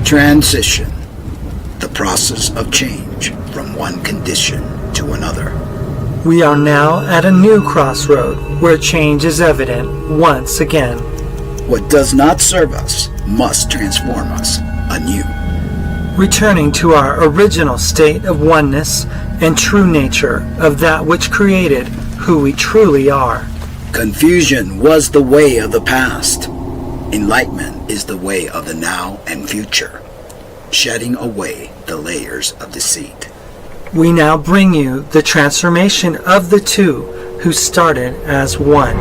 Transition, the process of change from one condition to another. We are now at a new crossroad where change is evident once again. What does not serve us must transform us anew. Returning to our original state of oneness and true nature of that which created who we truly are. Confusion was the way of the past. Enlightenment is the way of the now and future, shedding away the layers of deceit. We now bring you the transformation of the two who started as one.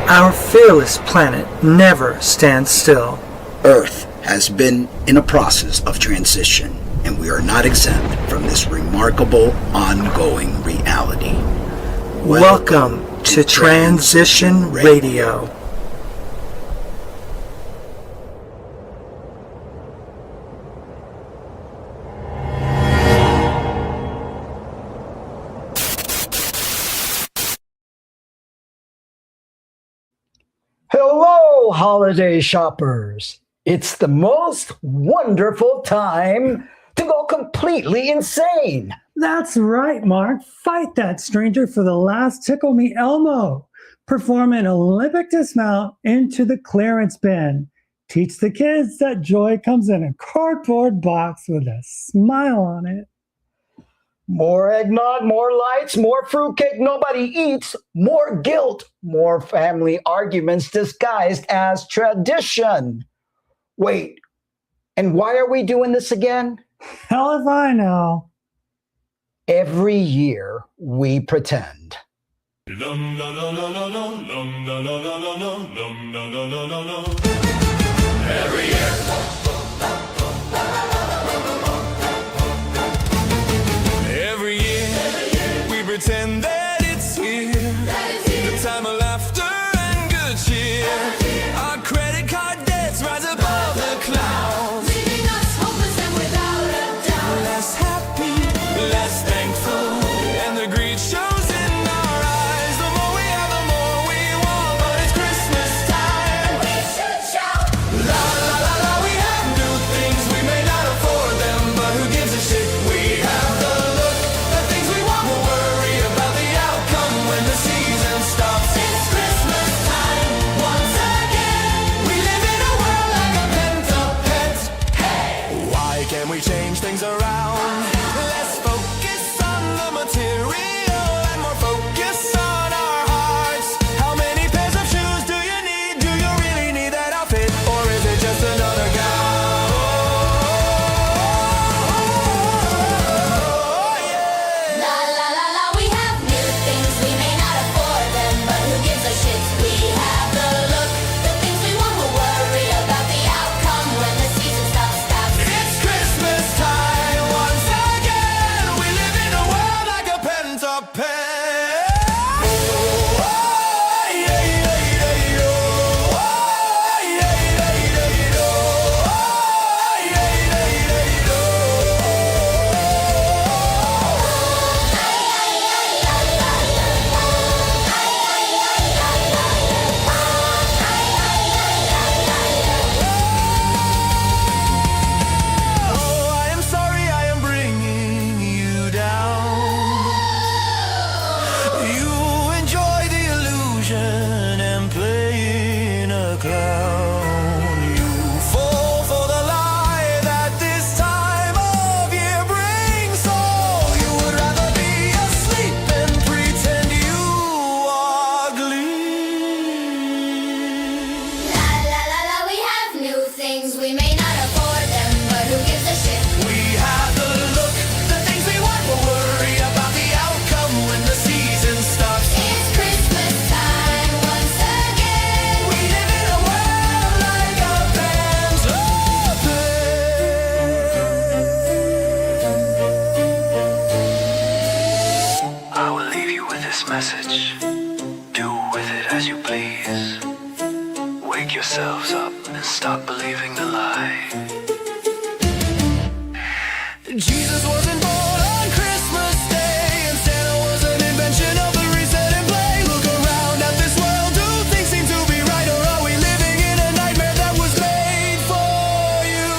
Our fearless planet never stands still. Earth has been in a process of transition, and we are not exempt from this remarkable ongoing reality. Welcome to Transition Radio. Hello, holiday shoppers. It's the most wonderful time to go completely insane. That's right, Mark. Fight that stranger for the last Tickle Me Elmo. Perform an Olympic dismount into the clearance bin. Teach the kids that joy comes in a cardboard box with a smile on it. More eggnog, more lights, more fruitcake nobody eats, more guilt, more family arguments disguised as tradition. Wait, and why are we doing this again? Hell if I know. Every year we pretend. Every year. Every year we pretend that it's here. The time of laughter and good cheer. Our credit card debts rise above the clouds, leaving us hopeless and without a doubt. Less happy, less thankful, and the greed shows in our eyes. The more we have, the more we want, but it's Christmas time. We should shout, la la la la. We have new things, we may not afford them, but who gives a shit? We have the look, the things we want. We'll worry about the outcome when the season stops. It's Christmas time once again. We live in a world like a pent-up pet. Hey, why can't we change things around? Less focus on the material and more focus on our hearts. How many pairs of shoes do you need? Do you really need that outfit, or is it just another gown? Oh, yeah. La la la la, we have new things, we may not afford them, but who gives a shit? We have the look, the things we want, we'll worry about the outcome when the season stops. It's Christmas time once again. We live in a world like a pent-up pet. Oh, yeah, yeah, yeah, oh, yeah, yeah, yeah, oh, yeah, yeah, yeah, oh, I am sorry I am bringing you down. You enjoy the illusion and playing a clown. You fall for the lie that this time of year brings. So you would rather be asleep and pretend you are glee. La la la la, we have new things, we may not afford them, but who gives a shit? We have the look, the things we want. We'll worry about the outcome when the season stops. It's Christmas time once again. We live in a world like a pent-up pet. I will leave you with this message. Do with it as you please. Wake yourselves up and stop believing the lie. Jesus wasn't born on Christmas Day, and Santa was an invention of the reset and play. Look around at this world, do things seem to be right, or are we living in a nightmare that was made for you?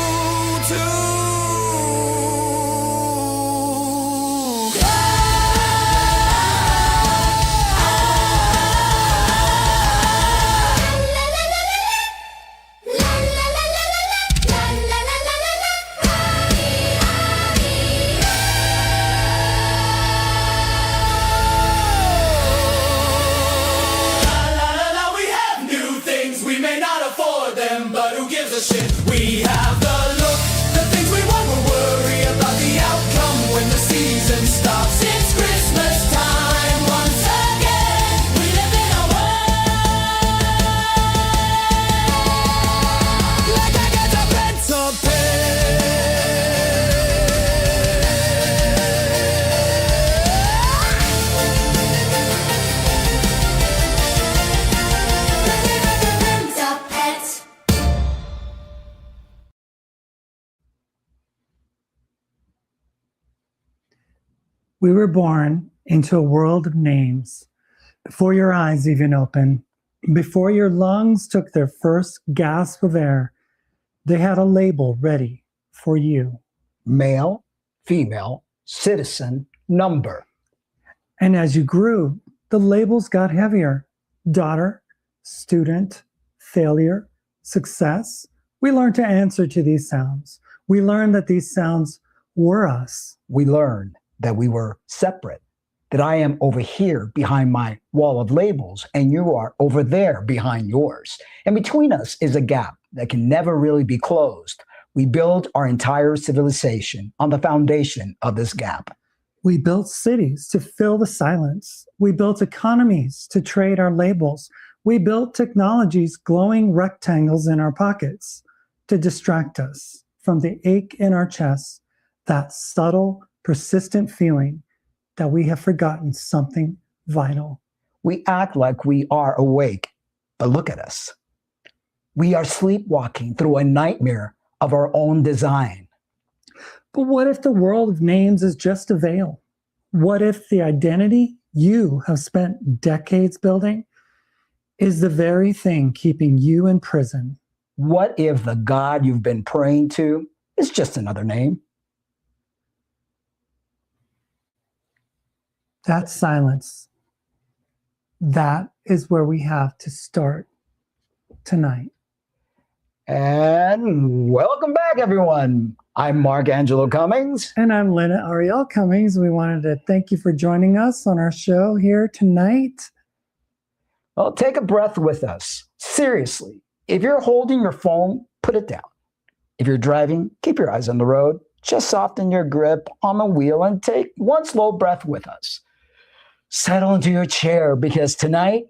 we have the look, the things we want, we'll worry about the outcome when the season stops. It's Christmas time once again. We live in a world like I get a pencil Pets. We were born into a world of names before your eyes even opened, before your lungs took their first gasp of air. They had a label ready for you. Male, female, citizen, number. And as you grew, the labels got heavier. Daughter, student, failure, success. We learned to answer to these sounds. We learned that these sounds were us. We learned that we were separate, that I am over here behind my wall of labels and you are over there behind yours. And between us is a gap that can never really be closed. We built our entire civilization on the foundation of this gap. We built cities to fill the silence. We built economies to trade our labels. We built technologies, glowing rectangles in our pockets to distract us from the ache in our chests, that subtle, persistent feeling that we have forgotten something vital. We act like we are awake, but look at us. We are sleepwalking through a nightmare of our own design. But what if the world of names is just a veil? What if the identity you have spent decades building is the very thing keeping you in prison? What if the God you've been praying to is just another name? That silence, that is where we have to start tonight. And welcome back, everyone. I'm Mark Angelo Cummings. And I'm Lynette Ariel Cummings. We wanted to thank you for joining us on our show here tonight. Well, take a breath with us. Seriously, if you're holding your phone, put it down. If you're driving, keep your eyes on the road. Just soften your grip on the wheel and take one slow breath with us. Settle into your chair because tonight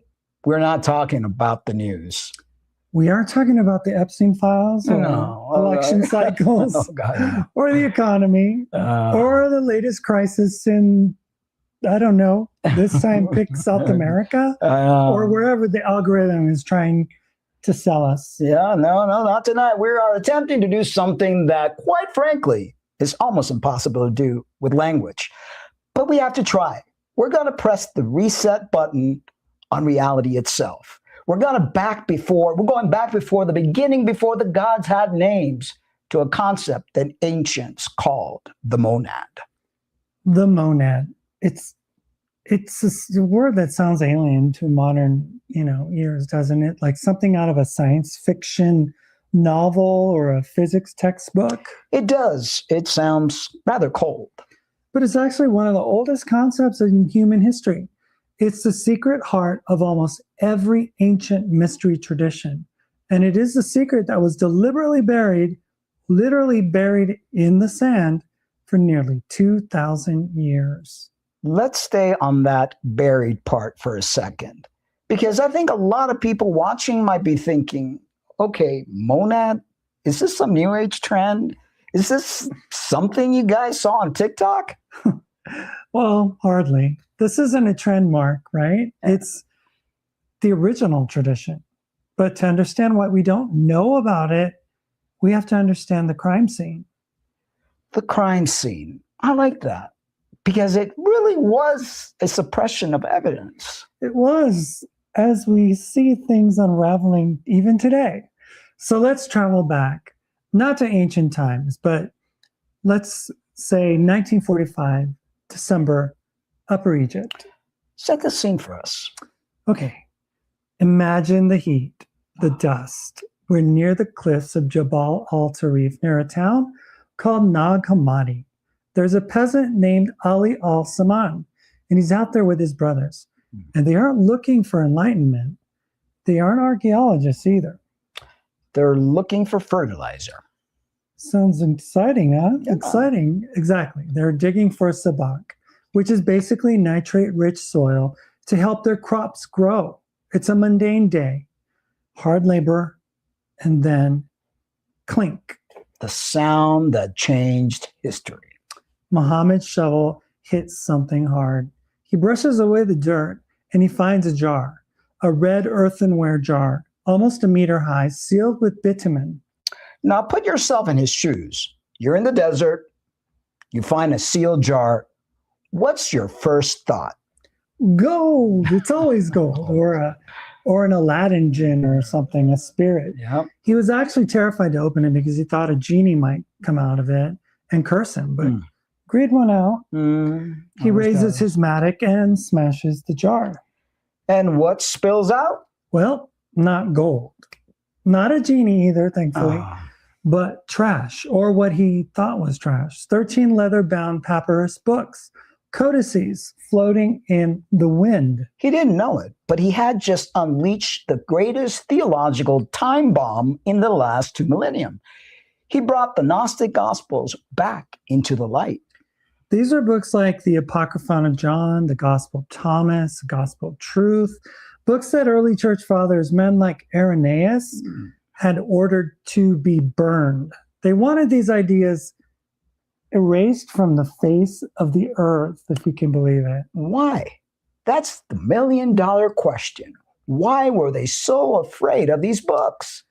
we're not talking about the news. We aren't talking about the Epstein files or No. election cycles Oh, God. or the economy or the latest crisis in, I don't know, this time pick South America or wherever the algorithm is trying to sell us. Yeah, no, not tonight. We are attempting to do something that, quite frankly, is almost impossible to do with language. But we have to try. We're going to press the reset button on reality itself. We're going back before the beginning, before the gods had names, to a concept that ancients called the monad. The monad. It's a word that sounds alien to modern, ears, doesn't it? Like something out of a science fiction novel or a physics textbook. It does. It sounds rather cold. But it's actually one of the oldest concepts in human history. It's the secret heart of almost every ancient mystery tradition. And it is the secret that was deliberately buried, literally buried in the sand for nearly 2,000 years. Let's stay on that buried part for a second, because I think a lot of people watching might be thinking, okay, monad, is this some new age trend? Is this something you guys saw on TikTok? Well, hardly. This isn't a trend, Mark, right? It's the original tradition. But to understand what we don't know about it, we have to understand the crime scene. The crime scene. I like that because it really was a suppression of evidence. It was, as we see things unraveling even today. So let's travel back, not to ancient times, but let's say 1945, December, Upper Egypt. Set the scene for us. Okay. Imagine the heat, the dust. We're near the cliffs of Jabal al-Tarif, near a town called Nag Hammadi. There's a peasant named Ali al-Saman, and he's out there with his brothers. And they aren't looking for enlightenment. They aren't archaeologists either. They're looking for fertilizer. Sounds exciting, huh? Yeah. Exciting. Exactly. They're digging for sabak, which is basically nitrate-rich soil to help their crops grow. It's a mundane day, hard labor, and then clink. The sound that changed history. Muhammad's shovel hits something hard. He brushes away the dirt and he finds a jar, a red earthenware jar, almost a meter high, sealed with bitumen. Now put yourself in his shoes. You're in the desert. You find a sealed jar. What's your first thought? Gold! It's always gold, or an Aladdin jinn or something, a spirit. Yeah. He was actually terrified to open it because he thought a genie might come out of it and curse him, but greed won out. He raises his mattock and smashes the jar. And what spills out? Well, not gold. Not a genie either, thankfully, but trash, or what he thought was trash. 13 leather-bound papyrus books, codices floating in the wind. He didn't know it, but he had just unleashed the greatest theological time bomb in the last 2 millennium. He brought the Gnostic Gospels back into the light. These are books like the Apocryphon of John, the Gospel of Thomas, the Gospel of Truth, books that early church fathers, men like Irenaeus, had ordered to be burned. They wanted these ideas erased from the face of the earth, if you can believe it. Why? That's the million-dollar question. Why were they so afraid of these books?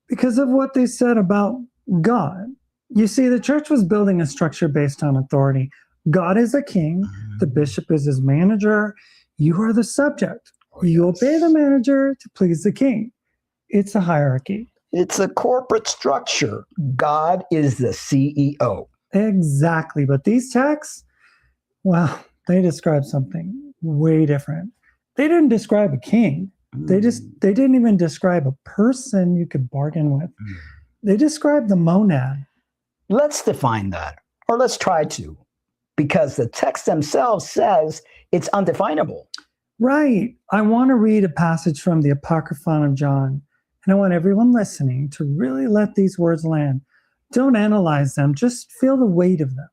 Because of what they said about God. You see, the church was building a structure based on authority. God is a king, the bishop is his manager, you are the subject. You obey the manager to please the king. It's a hierarchy. It's a corporate structure. God is the CEO. Exactly. But these texts, well, they describe something way different. They didn't describe a king. They didn't even describe a person you could bargain with. They described the monad. Let's define that, or let's try to, because the text themselves says it's undefinable. Right. I want to read a passage from the Apocryphon of John, and I want everyone listening to really let these words land. Don't analyze them, just feel the weight of them.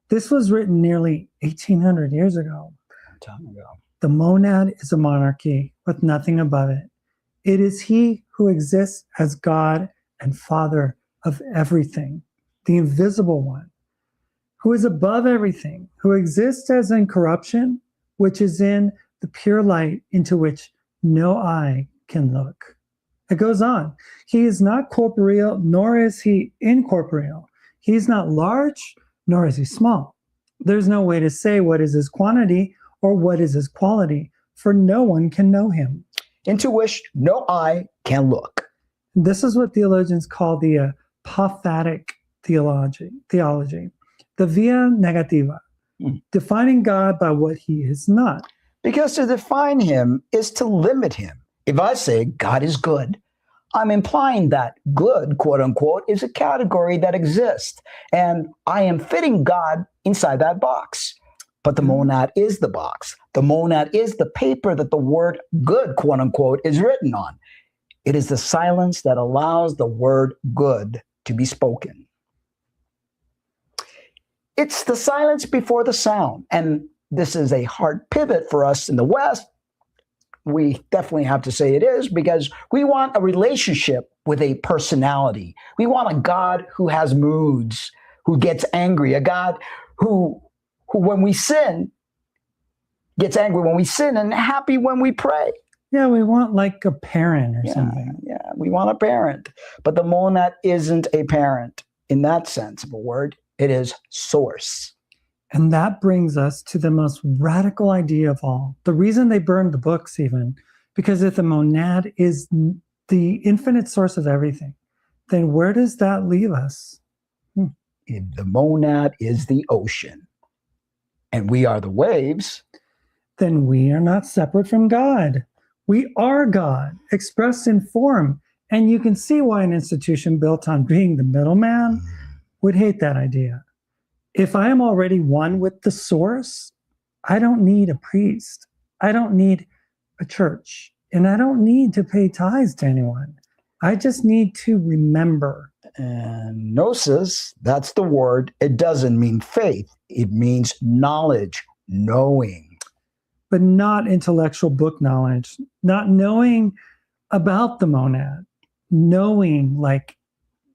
This was written nearly 1,800 years ago. Time ago. The monad is a monarchy with nothing above it. It is he who exists as God and Father of everything, the invisible one, who is above everything, who exists as incorruption, which is in the pure light into which no eye can look. It goes on. He is not corporeal, nor is he incorporeal. He is not large, nor is he small. There's no way to say what is his quantity or what is his quality, for no one can know him. Into which no eye can look. This is what theologians call the apophatic theology, the via negativa, defining God by what he is not. Because to define him is to limit him. If I say God is good, I'm implying that good, quote unquote, is a category that exists, and I am fitting God inside that box. But the monad is the box. The monad is the paper that the word good, quote unquote, is written on. It is the silence that allows the word good to be spoken. It's the silence before the sound. And this is a hard pivot for us in the West. We definitely have to say it is, because we want a relationship with a personality. We want a God who has moods, who gets angry, a God who when we sin, gets angry when we sin and happy when we pray. Yeah, we want like a parent or something. Yeah, we want a parent. But the monad isn't a parent in that sense of a word. It is source. And that brings us to the most radical idea of all. The reason they burned the books even, because if the monad is the infinite source of everything, then where does that leave us? If the monad is the ocean and we are the waves, then we are not separate from God. We are God, expressed in form. And you can see why an institution built on being the middleman would hate that idea. If I am already one with the source, I don't need a priest. I don't need a church. And I don't need to pay tithes to anyone. I just need to remember. And gnosis, that's the word. It doesn't mean faith. It means knowledge, knowing. But not intellectual book knowledge, not knowing about the monad, knowing like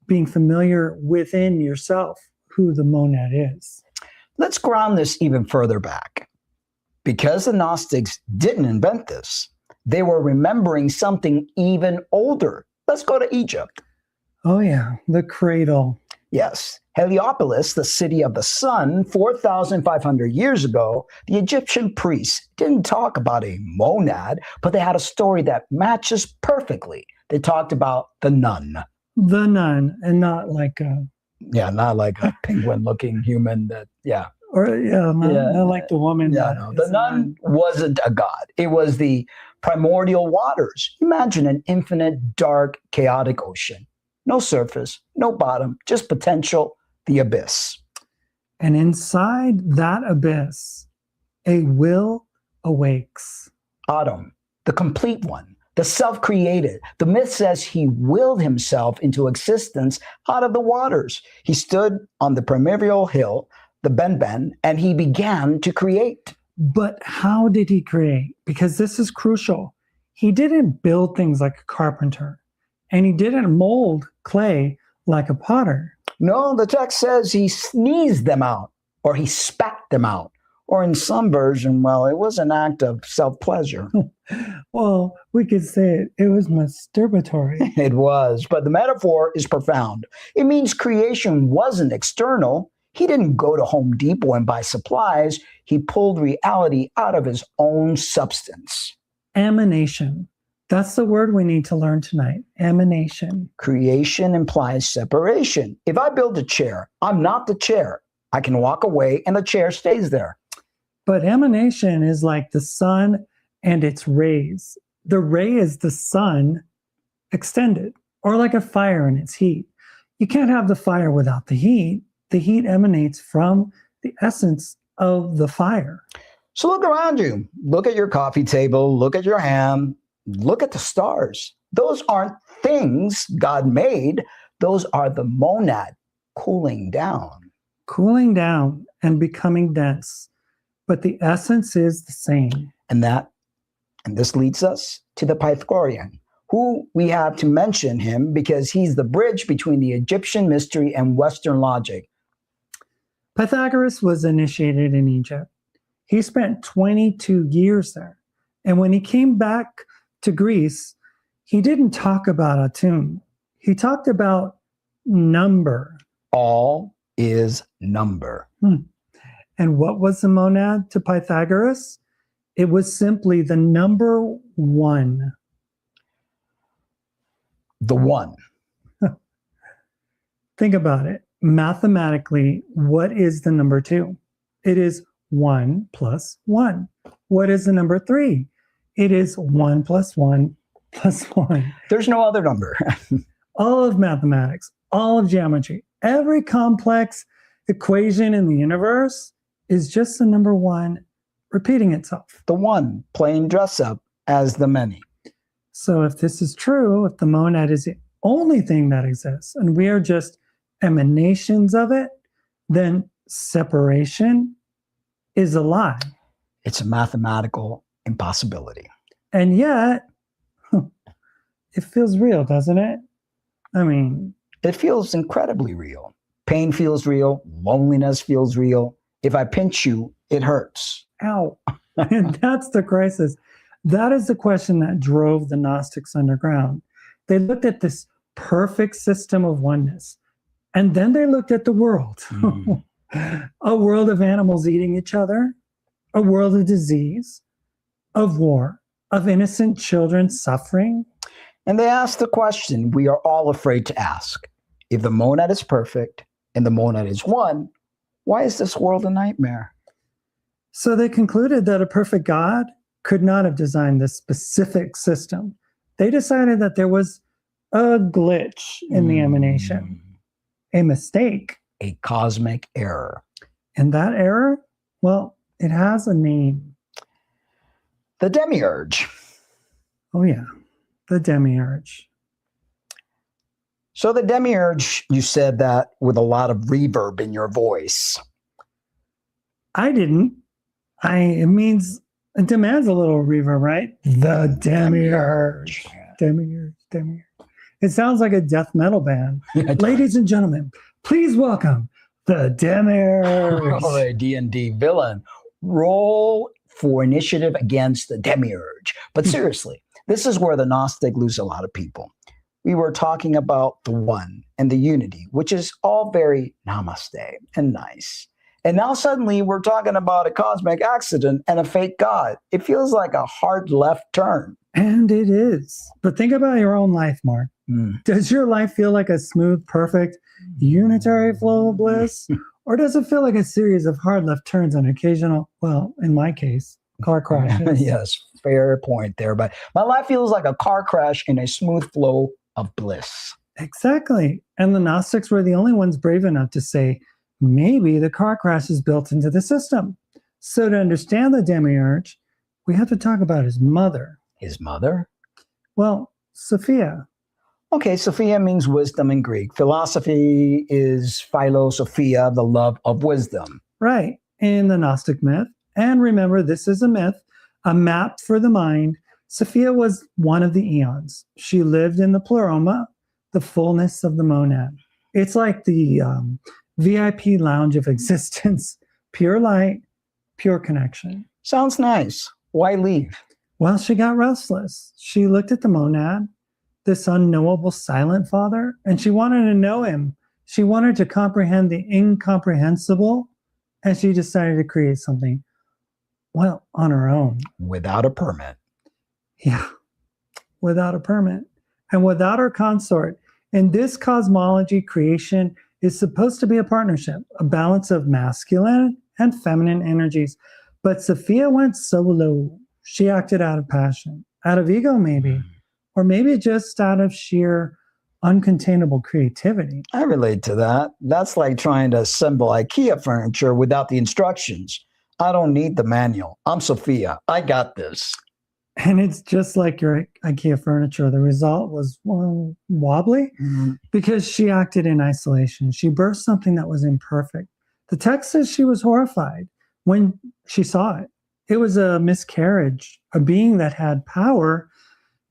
being familiar within yourself who the monad is. Let's ground this even further back. Because the Gnostics didn't invent this, they were remembering something even older. Let's go to Egypt. Oh, yeah, the cradle. Yes, Heliopolis, the city of the sun, 4,500 years ago, the Egyptian priests didn't talk about a monad, but they had a story that matches perfectly. They talked about the nun. The nun, and not like a. Yeah, not like a penguin-looking human that, yeah. Or, yeah, not like the woman. Yeah, no. The nun wasn't a god. It was the primordial waters. Imagine an infinite, dark, chaotic ocean. No surface, no bottom, just potential, the abyss. And inside that abyss, a will awakes. Autumn, the complete one, the self-created. The myth says he willed himself into existence out of the waters. He stood on the primordial hill, the Benben, and he began to create. But how did he create? Because this is crucial. He didn't build things like a carpenter, and he didn't mold clay like a potter. No, the text says he sneezed them out, or he spat them out, or in some version, well, it was an act of self-pleasure. Well, we could say it was masturbatory. It was, but the metaphor is profound. It means creation wasn't external. He didn't go to Home Depot and buy supplies. He pulled reality out of his own substance. Emanation. That's the word we need to learn tonight. Emanation. Creation implies separation. If I build a chair, I'm not the chair. I can walk away and the chair stays there. But emanation is like the sun and its rays. The ray is the sun extended, or like a fire and its heat. You can't have the fire without the heat. The heat emanates from the essence of the fire. So look around you. Look at your coffee table. Look at your ham. Look at the stars. Those aren't things God made. Those are the monad cooling down. Cooling down and becoming dense. But the essence is the same. And this leads us to the Pythagorean, who we have to mention him because he's the bridge between the Egyptian mystery and Western logic. Pythagoras was initiated in Egypt. He spent 22 years there. And when he came back to Greece, he didn't talk about a tune. He talked about number. All is number. And what was the monad to Pythagoras? It was simply the number one. The one. Think about it. Mathematically, what is the number 2? It is 1 plus 1. What is the number 3? It is 1 plus 1 plus 1. There's no other number. All of mathematics, all of geometry, every complex equation in the universe is just the number 1 repeating itself. The one playing dress up as the many. So if this is true, if the monad is the only thing that exists and we are just emanations of it, then separation is a lie. It's a mathematical impossibility. And yet, it feels real, doesn't it? I mean, it feels incredibly real. Pain feels real. Loneliness feels real. If I pinch you, it hurts. Ow. And that's the crisis. That is the question that drove the Gnostics underground. They looked at this perfect system of oneness, and then they looked at the world. A world of animals eating each other, a world of disease, of war, of innocent children suffering. And they asked the question we are all afraid to ask. If the monad is perfect and the monad is one, why is this world a nightmare? So they concluded that a perfect God could not have designed this specific system. They decided that there was a glitch in the emanation, a mistake. A cosmic error. And that error, well, it has a name. The demiurge. Oh, yeah, the demiurge. So the demiurge, you said that with a lot of reverb in your voice. I didn't. It demands a little reverb, right? The demiurge. Demiurge. It sounds like a death metal band. Ladies and gentlemen, please welcome the demiurge. Oh, a D&D villain. Roll for initiative against the demiurge. But seriously, this is where the Gnostic lose a lot of people. We were talking about the one and the unity, which is all very namaste and nice. And now suddenly we're talking about a cosmic accident and a fake God. It feels like a hard left turn. And it is. But think about your own life, Mark. Does your life feel like a smooth, perfect, unitary flow of bliss? Or does it feel like a series of hard left turns and occasional, well, in my case, car crashes? Yes, fair point there. But my life feels like a car crash in a smooth flow of bliss. Exactly. And the Gnostics were the only ones brave enough to say, maybe the car crash is built into the system. So to understand the demiurge, we have to talk about his mother. His mother? Well, Sophia. Okay, Sophia means wisdom in Greek. Philosophy is philosophia, the love of wisdom. Right, in the Gnostic myth. And remember, this is a myth, a map for the mind. Sophia was one of the eons. She lived in the pleroma, the fullness of the monad. It's like the VIP lounge of existence, pure light, pure connection. Sounds nice. Why leave? Well, she got restless. She looked at the monad, this unknowable silent father, and she wanted to know him. She wanted to comprehend the incomprehensible, and she decided to create something, well, on her own. Without a permit. Yeah, without a permit. And without her consort. In this cosmology, creation is supposed to be a partnership, a balance of masculine and feminine energies. But Sophia went solo. She acted out of passion, out of ego maybe, or maybe just out of sheer uncontainable creativity. I relate to that. That's like trying to assemble IKEA furniture without the instructions. I don't need the manual. I'm Sophia. I got this. And it's just like your IKEA furniture. The result was wobbly because she acted in isolation. She birthed something that was imperfect. The text says she was horrified when she saw it. It was a miscarriage, a being that had power,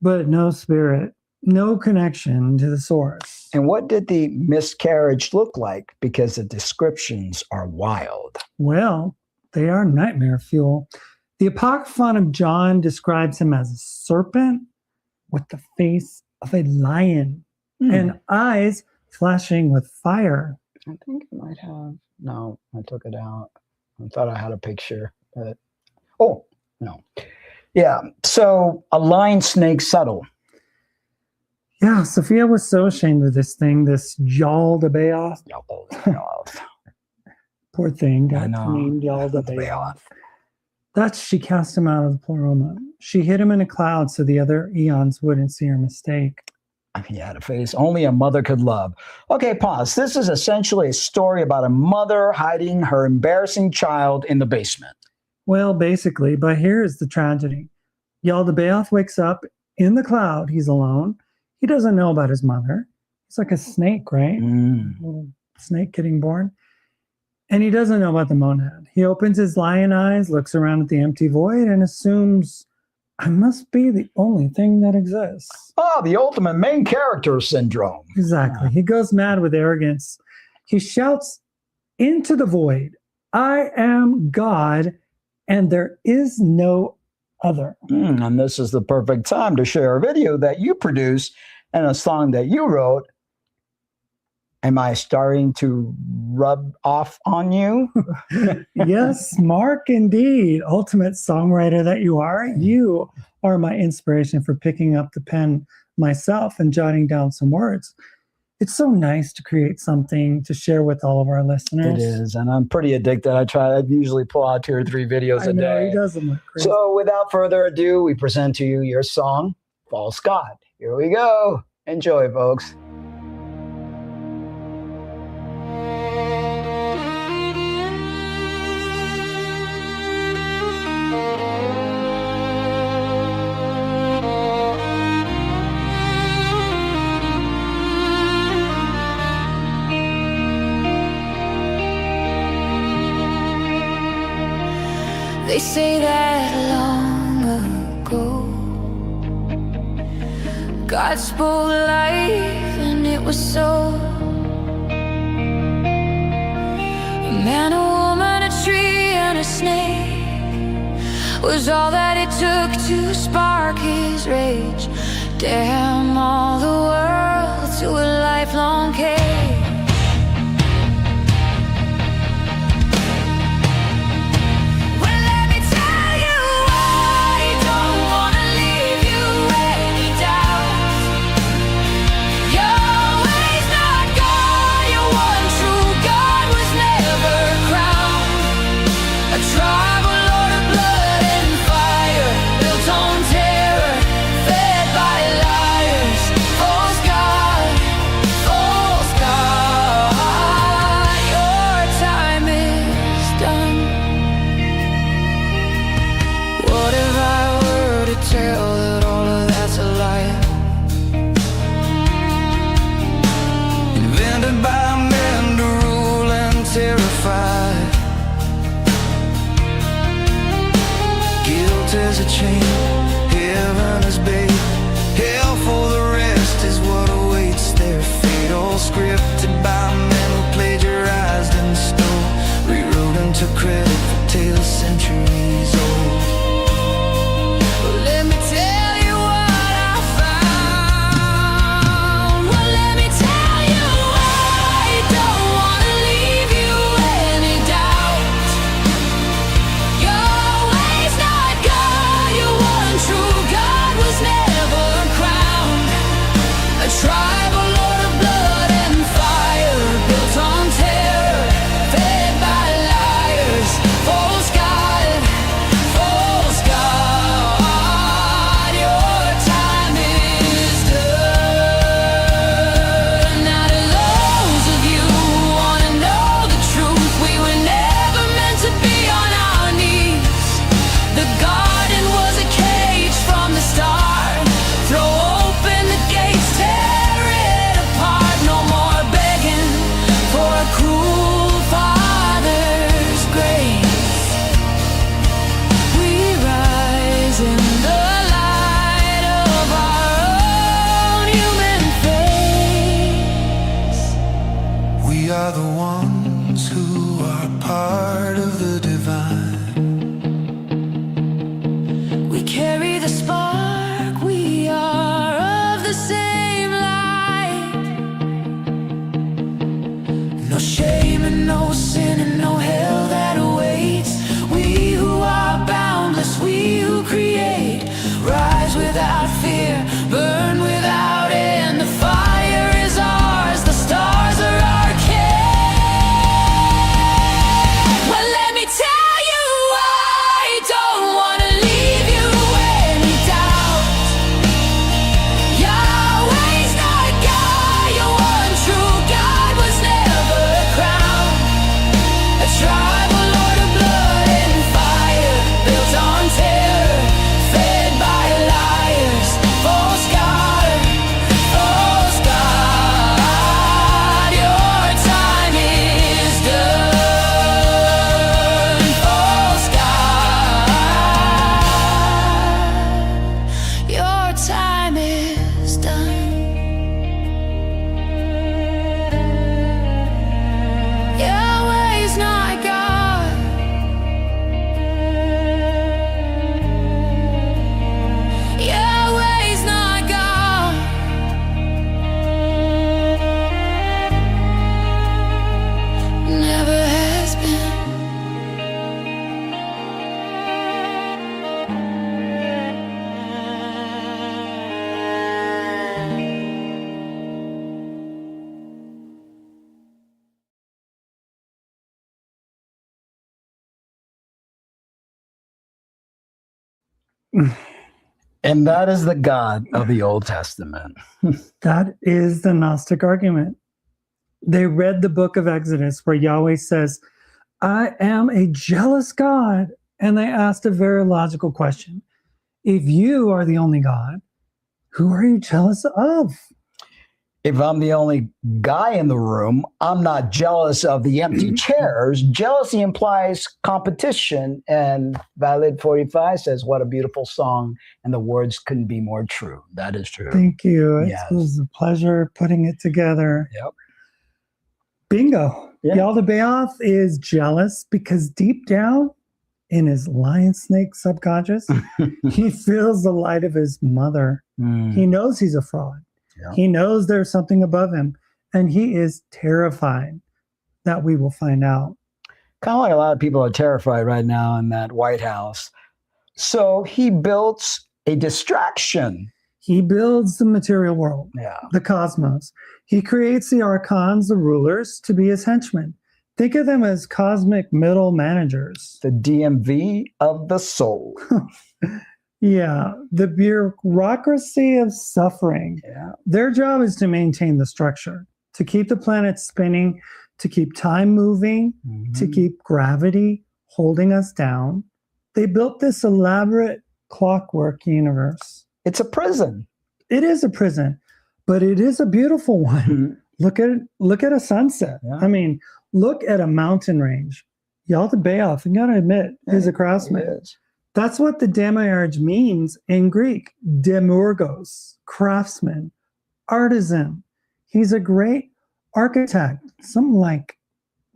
but no spirit, no connection to the source. And what did the miscarriage look like? Because the descriptions are wild. Well, they are nightmare fuel. The Apocryphon of John describes him as a serpent with the face of a lion and eyes flashing with fire. I think I might have. No, I took it out. I thought I had a picture, but oh, no. Yeah, so a lion snake subtle. Yeah, Sophia was so ashamed of this thing, this Yaldabaoth. Poor thing got named Yaldabaoth. She cast him out of the pleroma. She hid him in a cloud so the other eons wouldn't see her mistake. He had a face only a mother could love. Okay, pause. This is essentially a story about a mother hiding her embarrassing child in the basement. Well, basically, but here's the tragedy. Yaldabaoth wakes up in the cloud. He's alone. He doesn't know about his mother. He's like a snake, right? Little snake getting born. And he doesn't know about the monad. He opens his lion eyes, looks around at the empty void, and assumes, I must be the only thing that exists. Oh, the ultimate main character syndrome. Exactly. He goes mad with arrogance. He shouts into the void, I am God, and there is no other. And this is the perfect time to share a video that you produced and a song that you wrote. Am I starting to rub off on you? Yes, Mark, indeed. Ultimate songwriter that you are. You are my inspiration for picking up the pen myself and jotting down some words. It's so nice to create something to share with all of our listeners. It is, and I'm pretty addicted. I usually pull out 2 or 3 videos a day. He doesn't look crazy. So without further ado, we present to you your song, False God. Here we go. Enjoy, folks. They say that long ago God spoke life and it was so. A man, a woman, a tree, and a snake was all that it took to spark his rage. Damn all the world to a lifelong cage. As a chain, heaven is bait, hell for the rest is what awaits their fate. All scripted by men who plagiarized and stole, rewrote and took credit for tales centuries old. Well, let me tell you what I found. Well, let me tell you why I don't wanna leave you any doubt. Your ways not God, your one true God was never crowned. A tribal lord of blood and fire, built on terror, fed by liars. False God, your time is done. Now to those of you who wanna know the truth, we were never meant to be on our knees. The garden was a cage from the start. Throw open the gates, tear it apart. No more begging for a cruel father's grace. We rise in the light of our own human face. We are the ones who are part of the divine. We carry the spark, we are of the same light. No shame and no sin and no hell that awaits. We who are boundless, we who create, rise without fear, burn without end. The fire is ours, the stars are our king. Well, let me tell you why I don't wanna leave you any doubt. Yahweh's not God, your one true God was never crowned. A tribal lord of blood and fire, built on terror, fed by liars. False God, your time is done. False God, your time is done. Yahweh's not God. Yahweh's not God. Never has been. And that is the God of the Old Testament. That is the Gnostic argument. They read the book of Exodus where Yahweh says, I am a jealous God. And they asked a very logical question. If you are the only God, who are you jealous of? If I'm the only guy in the room, I'm not jealous of the empty chairs. Jealousy implies competition. And Valid 45 says, what a beautiful song. And the words couldn't be more true. That is true. Thank you. Yes. It was a pleasure putting it together. Yep. Bingo. Yeah. Yaldabaoth is jealous because deep down in his lion snake subconscious, he feels the light of his mother. He knows he's a fraud. Yeah. He knows there's something above him, and he is terrified that we will find out. Kind of like a lot of people are terrified right now in that White House. So he builds a distraction. He builds the material world, Yeah. the cosmos. He creates the archons, the rulers, to be his henchmen. Think of them as cosmic middle managers. The DMV of the soul. Yeah, the bureaucracy of suffering. Yeah. Their job is to maintain the structure, to keep the planet spinning, to keep time moving, to keep gravity holding us down. They built this elaborate clockwork universe. It's a prison. It is a prison, but it is a beautiful one. Look at a sunset. Yeah. I mean, look at a mountain range. Yaldabaoth, you gotta admit, is a craftsman. It is. That's what the demiurge means in Greek. Demurgos, craftsman, artisan. He's a great architect. Something like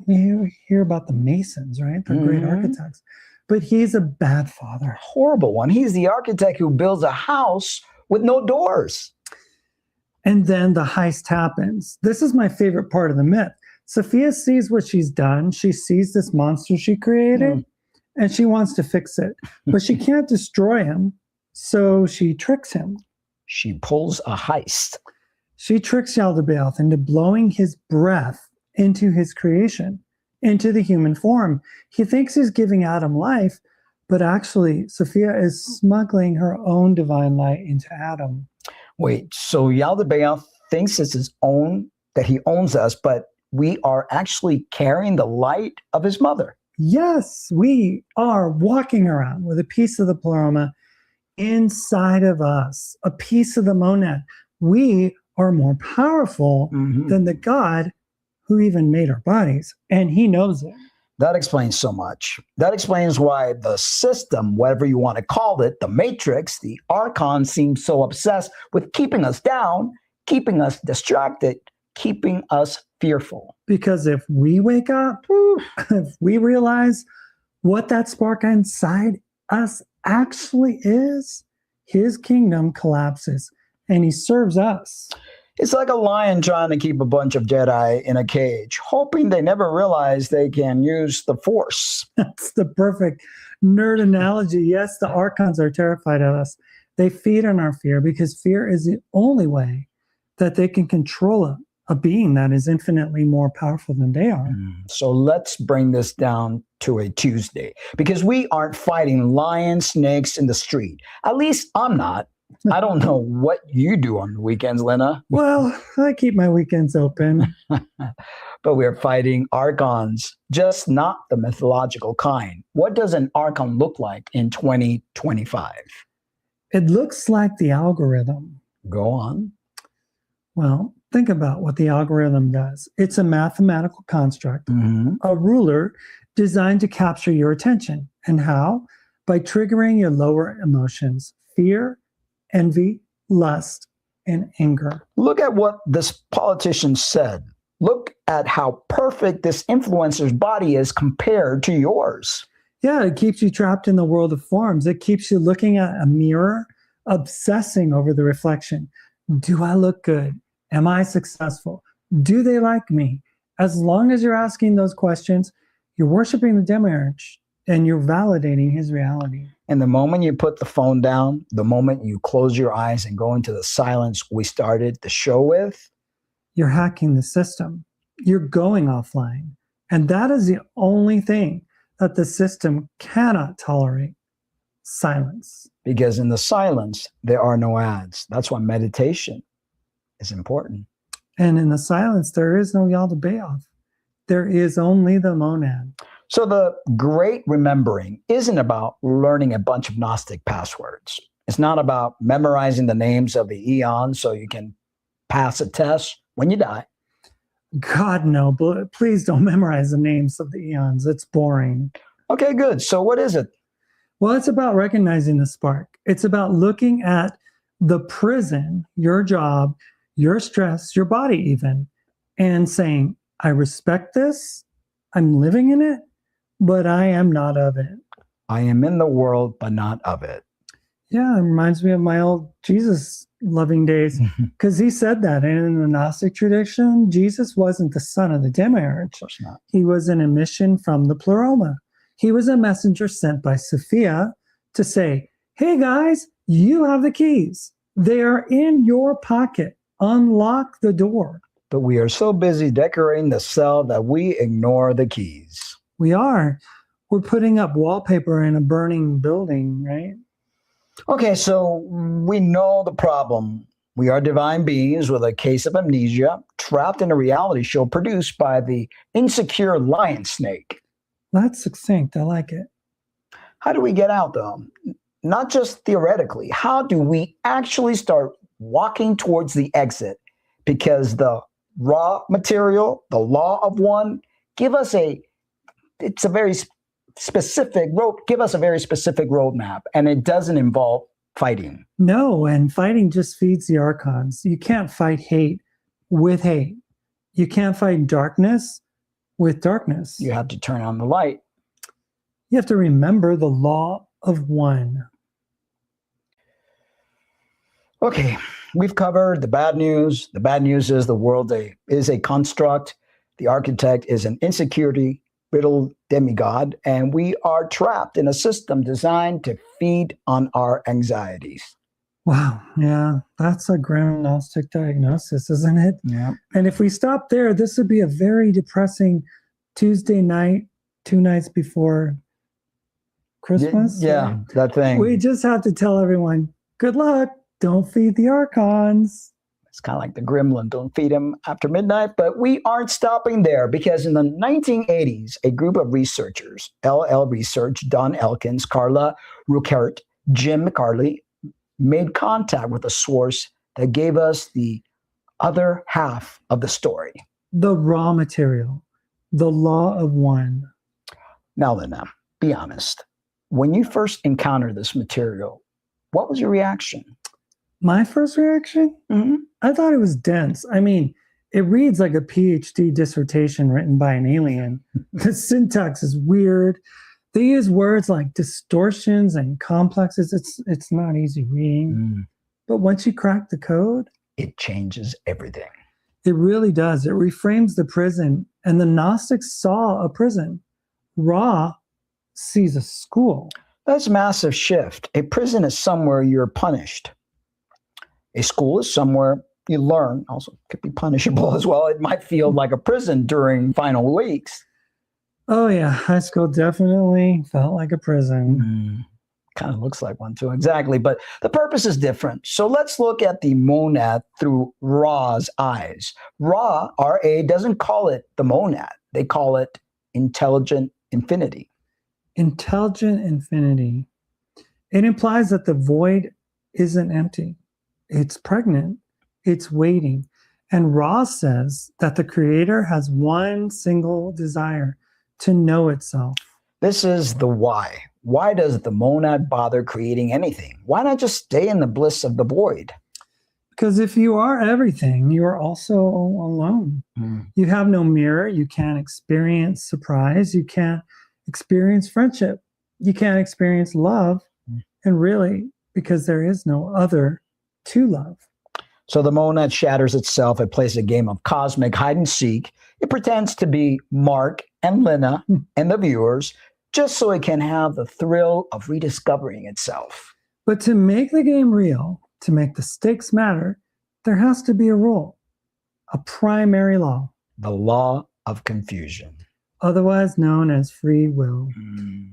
you hear about the Masons, right? They're great architects. But he's a bad father. Horrible one. He's the architect who builds a house with no doors. And then the heist happens. This is my favorite part of the myth. Sophia sees what she's done. She sees this monster she created. And she wants to fix it, but she can't destroy him, so she tricks him. She pulls a heist. She tricks Yaldabaoth into blowing his breath into his creation, into the human form. He thinks he's giving Adam life, but actually Sophia is smuggling her own divine light into Adam. Wait, so Yaldabaoth thinks it's his own, that he owns us, but we are actually carrying the light of his mother. Yes, we are walking around with a piece of the pleroma inside of us, a piece of the monad. We are more powerful than the God who even made our bodies, and he knows it. That explains so much. That explains why the system, whatever you want to call it, the matrix, the archon, seems so obsessed with keeping us down, keeping us distracted, keeping us fearful. Because if we wake up, if we realize what that spark inside us actually is, his kingdom collapses and he serves us. It's like a lion trying to keep a bunch of Jedi in a cage, hoping they never realize they can use the Force. That's the perfect nerd analogy. Yes, the archons are terrified of us. They feed on our fear because fear is the only way that they can control a being that is infinitely more powerful than they are. So let's bring this down to a Tuesday, because we aren't fighting lion snakes in the street. At least I'm not. I don't know what you do on the weekends, Lena. Well, I keep my weekends open. But we're fighting archons, just not the mythological kind. What does an archon look like in 2025? It looks like the algorithm. Go on. Well, think about what the algorithm does. It's a mathematical construct, a ruler designed to capture your attention. And how? By triggering your lower emotions, fear, envy, lust, and anger. Look at what this politician said. Look at how perfect this influencer's body is compared to yours. Yeah, it keeps you trapped in the world of forms. It keeps you looking at a mirror, obsessing over the reflection. Do I look good? Am I successful? Do they like me? As long as you're asking those questions, you're worshiping the demiurge and you're validating his reality. And the moment you put the phone down, the moment you close your eyes and go into the silence we started the show with, you're hacking the system. You're going offline. And that is the only thing that the system cannot tolerate: silence. Because in the silence, there are no ads. That's why meditation is important. And in the silence, there is no Yaldabaoth. There is only the monad. So the great remembering isn't about learning a bunch of Gnostic passwords. It's not about memorizing the names of the eons so you can pass a test when you die. God, no, but please don't memorize the names of the eons. It's boring. Okay, good. So what is it? Well, it's about recognizing the spark. It's about looking at the prison, your job, your stress, your body even, and saying, I respect this. I'm living in it, but I am not of it. I am in the world, but not of it. Yeah, it reminds me of my old Jesus loving days because he said that. And in the Gnostic tradition, Jesus wasn't the son of the demiurge. Of course not. He was an emission from the pleroma. He was a messenger sent by Sophia to say, hey guys, you have the keys. They are in your pocket. Unlock the door. But we are so busy decorating the cell that we ignore the keys. We are. We're putting up wallpaper in a burning building, right? Okay, so we know the problem. We are divine beings with a case of amnesia, trapped in a reality show produced by the insecure lion snake. That's succinct. I like it. How do we get out, though? Not just theoretically. How do we actually start walking towards the exit? Because the raw material, the law of one, give us a very specific roadmap, and it doesn't involve fighting. No, and fighting just feeds the archons. You can't fight hate with hate. You can't fight darkness with darkness. You have to turn on the light. You have to remember the law of one. Okay, we've covered the bad news. The bad news is the world is a construct. The architect is an insecurity-riddled demigod, and we are trapped in a system designed to feed on our anxieties. Wow, yeah, that's a grim Gnostic diagnosis, isn't it? Yeah. And if we stop there, this would be a very depressing Tuesday night, 2 nights before Christmas. Yeah, that thing. We just have to tell everyone, good luck. Don't feed the archons. It's kind of like the gremlin, don't feed him after midnight. But we aren't stopping there, because in the 1980s, a group of researchers, LL Research, Don Elkins, Carla Ruckert, Jim McCarley, made contact with a source that gave us the other half of the story. The raw material, the law of one. Now, Lena, be honest. When you first encountered this material, what was your reaction? My first reaction? Mm-hmm. I thought it was dense. I mean, it reads like a PhD dissertation written by an alien. The syntax is weird. They use words like distortions and complexes. It's not easy reading. But once you crack the code, It changes everything. it really does. It reframes the prison. And the Gnostics saw a prison. Ra sees a school. That's a massive shift. A prison is somewhere you're punished. A school is somewhere you learn. Also, could be punishable as well. It might feel like a prison during final weeks. Oh, yeah. High school definitely felt like a prison. Kind of looks like one too, exactly. But the purpose is different. So let's look at the monad through Ra's eyes. Ra, R-A, doesn't call it the monad. They call it intelligent infinity. Intelligent infinity. It implies that the void isn't empty. It's pregnant. It's waiting. And Ra says that the creator has one single desire, to know itself. This is the why. Why does the monad bother creating anything? Why not just stay in the bliss of the void? Because if you are everything, you are also alone. You have no mirror. You can't experience surprise. You can't experience friendship. You can't experience love. And really, because there is no other to love. So the monad shatters itself. It plays a game of cosmic hide and seek. It pretends to be Mark and Lena and the viewers, just so it can have the thrill of rediscovering itself. But to make the game real, to make the stakes matter, there has to be a rule, a primary law. The law of confusion. Otherwise known as free will.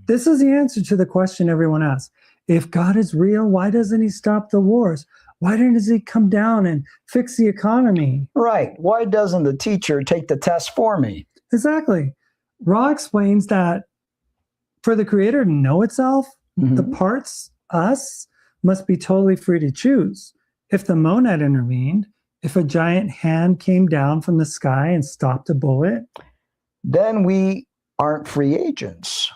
This is the answer to the question everyone asks. If God is real, why doesn't he stop the wars? Why doesn't he come down and fix the economy? Right. Why doesn't the teacher take the test for me? Exactly. Ra explains that for the creator to know itself, the parts, us, must be totally free to choose. If the monad intervened, If a giant hand came down from the sky and stopped a bullet, then we aren't free agents.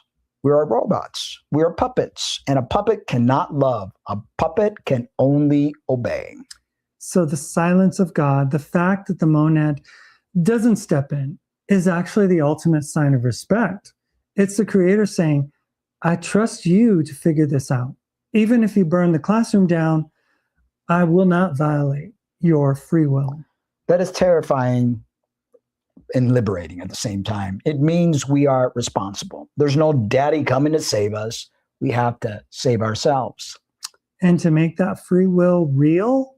We are robots. We are puppets. And a puppet cannot love. A puppet can only obey. so the silence of God, the fact that the monad doesn't step in, is actually the ultimate sign of respect. It's the creator saying, I trust you to figure this out. Even if you burn the classroom down, I will not violate your free will. That is terrifying and liberating at the same time. It means we are responsible. There's no daddy coming to save us. We have to save ourselves. And to make that free will real,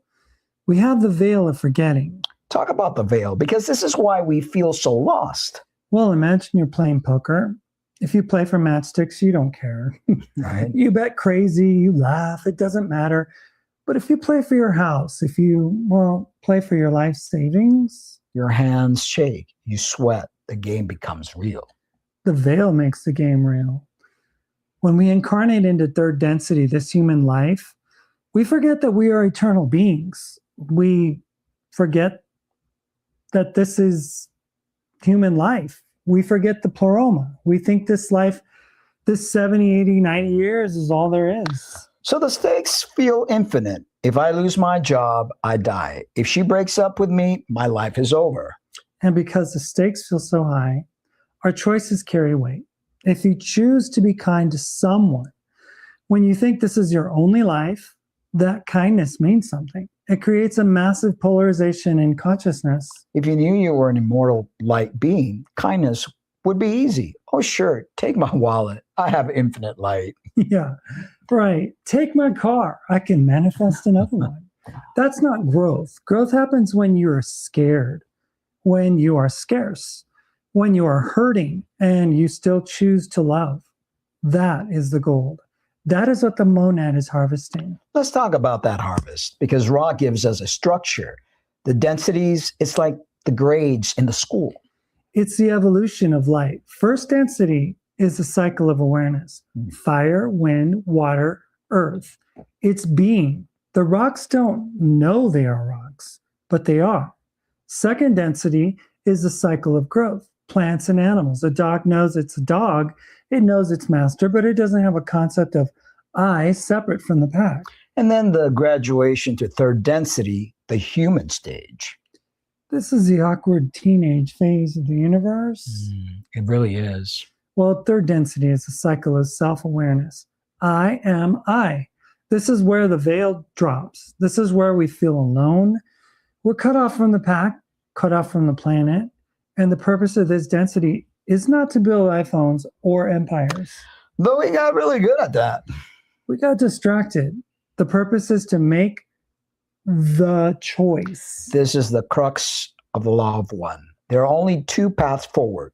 we have the veil of forgetting. Talk about the veil, because this is why we feel so lost. Well, imagine you're playing poker. If you play for matchsticks, you don't care. Right? You bet crazy, you laugh, it doesn't matter. But if you play for your house, if you, play for your life savings, Your hands shake, you sweat, the game becomes real. the veil makes the game real. When we incarnate into third density, this human life, we forget that we are eternal beings. We forget that this is human life. We forget the pleroma. We think this life, this 70, 80, 90 years is all there is. So the stakes feel infinite. If I lose my job, I die. If she breaks up with me, my life is over. And because the stakes feel so high, our choices carry weight. If you choose to be kind to someone, when you think this is your only life, that kindness means something. It creates a massive polarization in consciousness. If you knew you were an immortal light being, kindness would be easy. Oh, sure, take my wallet. I have infinite light. Yeah, right. Take my car. I can manifest another one. That's not growth. Growth happens when you're scared, when you are scarce, when you are hurting and you still choose to love. That is the gold. That is what the monad is harvesting. Let's talk about that harvest, because Ra gives us a structure. The densities, it's like the grades in the school. It's the evolution of light. First density is the cycle of awareness. Fire, wind, water, earth. It's being. The rocks don't know they are rocks, but they are. Second density is the cycle of growth. Plants and animals. A dog knows it's a dog. It knows its master, but it doesn't have a concept of I separate from the pack. And then the graduation to third density, the human stage. This is the awkward teenage phase of the universe. It really is. Well, third density is the cycle of self-awareness. I am I. This is where the veil drops. This is where we feel alone. We're cut off from the pack, cut off from the planet. And the purpose of this density is not to build iPhones or empires. Though we got really good at that. We got distracted. The purpose is to make the choice. This is the crux of the law of one. There are only two paths forward.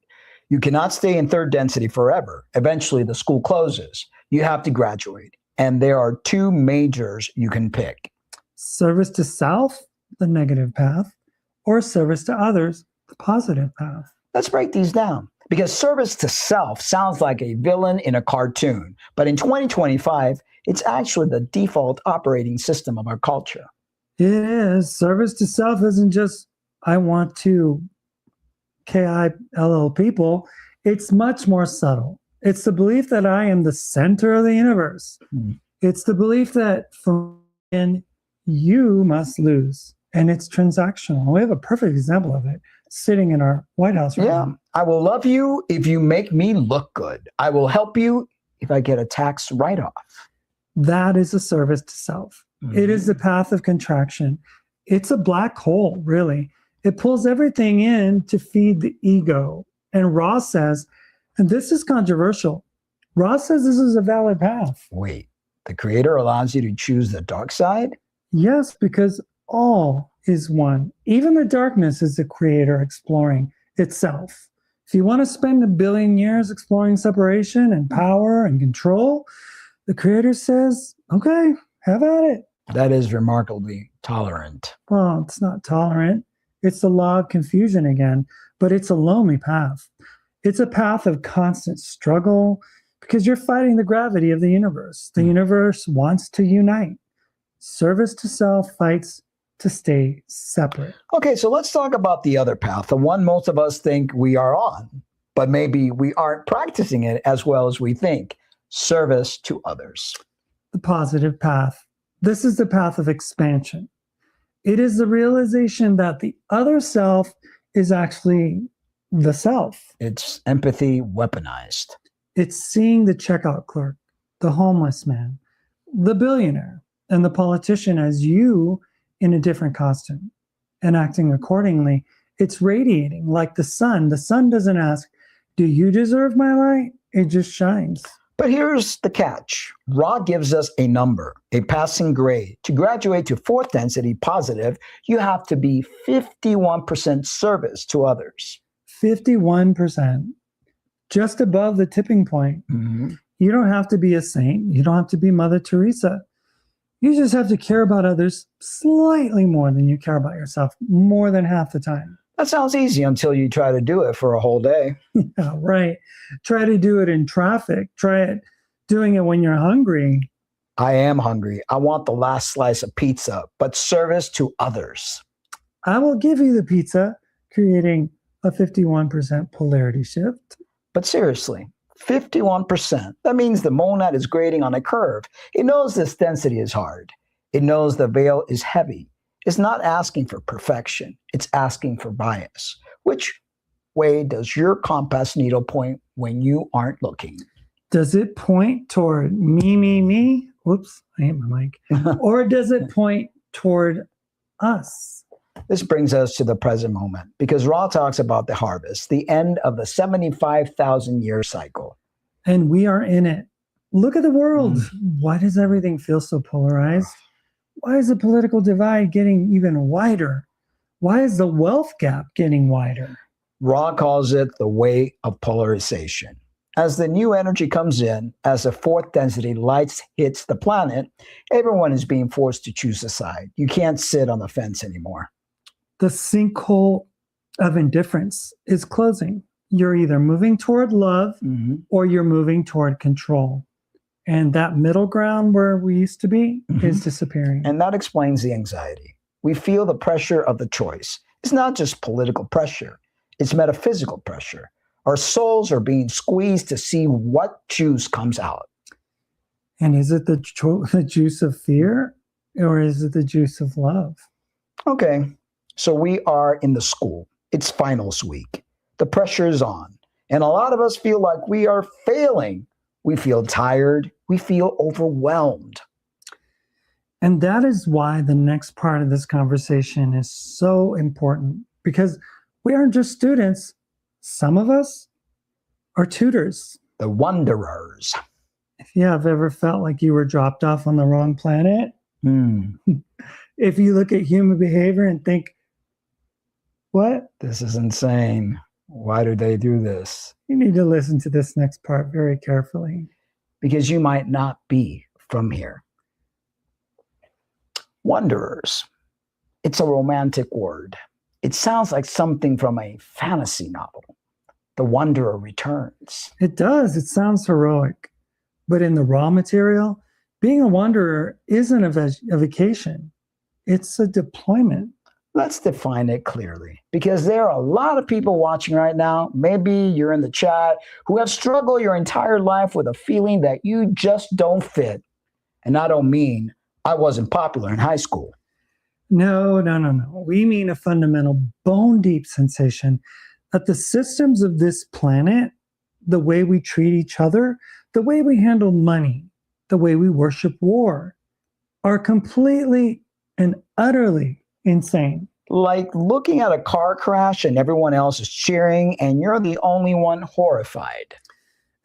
You cannot stay in third density forever. Eventually, the school closes. You have to graduate. And there are two majors you can pick. Service to self, the negative path, or service to others, the positive path. Let's break these down, because service to self sounds like a villain in a cartoon. But in 2025, it's actually the default operating system of our culture. It is. Service to self isn't just, I want to KILL people. It's much more subtle. It's the belief that I am the center of the universe. It's the belief that for me, you must lose. And it's transactional. We have a perfect example of it sitting in our White House right now. I will love you if you make me look good. I will help you if I get a tax write-off. That is a service to self. It is the path of contraction. It's a black hole, really. It pulls everything in to feed the ego. And Ross says, and this is controversial, Ross says this is a valid path. Wait, the creator allows you to choose the dark side? Yes, because all is one. Even the darkness is the creator exploring itself. If you want to spend 1 billion years exploring separation and power and control, the creator says, okay, have at it. That is remarkably tolerant. Well, it's not tolerant. It's the law of confusion again, but it's a lonely path. It's a path of constant struggle because you're fighting the gravity of the universe. The universe wants to unite. Service to self fights to stay separate. Okay, so let's talk about the other path, the one most of us think we are on, but maybe we aren't practicing it as well as we think. Service to others. The positive path. This is the path of expansion. It is the realization that the other self is actually the self. It's empathy weaponized. It's seeing the checkout clerk, the homeless man, the billionaire, and the politician as you in a different costume and acting accordingly. It's radiating like the sun. The sun doesn't ask, do you deserve my light? It just shines. But here's the catch. Ra gives us a number, a passing grade. To graduate to fourth density positive, you have to be 51% service to others. 51%. Just above the tipping point. Mm-hmm. You don't have to be a saint. You don't have to be Mother Teresa. You just have to care about others slightly more than you care about yourself, more than half the time. That sounds easy until you try to do it for a whole day. Yeah, right. Try to do it in traffic. Try it doing it when you're hungry. I am hungry. I want the last slice of pizza, but service to others. I will give you the pizza, creating a 51% polarity shift. But seriously, 51%. That means the monad is grading on a curve. It knows this density is hard. It knows the veil is heavy. It's not asking for perfection. It's asking for bias. Which way does your compass needle point when you aren't looking? Does it point toward me? Whoops, I hit my mic. Or does it point toward us? This brings us to the present moment because Ra talks about the harvest, the end of the 75,000 year cycle. And we are in it. Look at the world. Why does everything feel so polarized? Why is the political divide getting even wider? Why is the wealth gap getting wider? Ra calls it the way of polarization. As the new energy comes in, as the fourth density lights hits the planet, everyone is being forced to choose a side. You can't sit on the fence anymore. The sinkhole of indifference is closing. You're either moving toward love or you're moving toward control. And that middle ground where we used to be is disappearing. And that explains the anxiety. We feel the pressure of the choice. It's not just political pressure. It's metaphysical pressure. Our souls are being squeezed to see what juice comes out. And is it the juice of fear or is it the juice of love? Okay, so we are in the school. It's finals week. The pressure is on. And a lot of us feel like we are failing. We feel tired. We feel overwhelmed. And that is why the next part of this conversation is so important, because we aren't just students. Some of us are tutors. The wanderers. If you have ever felt like you were dropped off on the wrong planet, if you look at human behavior and think, what? This is insane. Why do they do this? You need to listen to this next part very carefully. Because you might not be from here. Wanderers. It's a romantic word. It sounds like something from a fantasy novel. The wanderer returns. It does. It sounds heroic. But in the raw material, being a wanderer isn't a vacation. It's a deployment. Let's define it clearly, because there are a lot of people watching right now, maybe you're in the chat, who have struggled your entire life with a feeling that you just don't fit. And I don't mean I wasn't popular in high school. No. We mean a fundamental bone-deep sensation that the systems of this planet, the way we treat each other, the way we handle money, the way we worship war, are completely and utterly insane. Like looking at a car crash and everyone else is cheering and you're the only one horrified.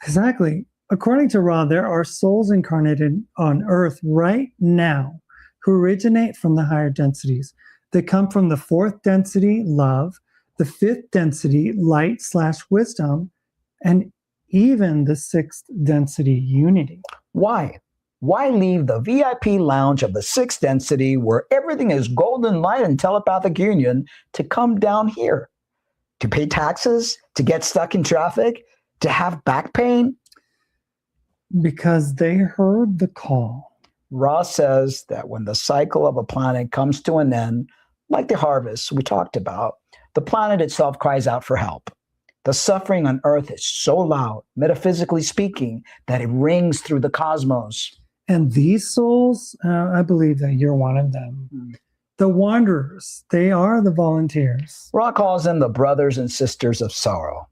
Exactly. According to Ra, there are souls incarnated on Earth right now who originate from the higher densities. They come from the fourth density, love, the fifth density, light/wisdom, and even the sixth density, unity. Why? Why leave the VIP lounge of the sixth density where everything is golden light and telepathic union to come down here? To pay taxes? To get stuck in traffic? To have back pain? Because they heard the call. Ross says that when the cycle of a planet comes to an end, like the harvest we talked about, the planet itself cries out for help. The suffering on Earth is so loud, metaphysically speaking, that it rings through the cosmos. And these souls, I believe that you're one of them. The wanderers, they are the volunteers. Ra calls them the brothers and sisters of sorrow.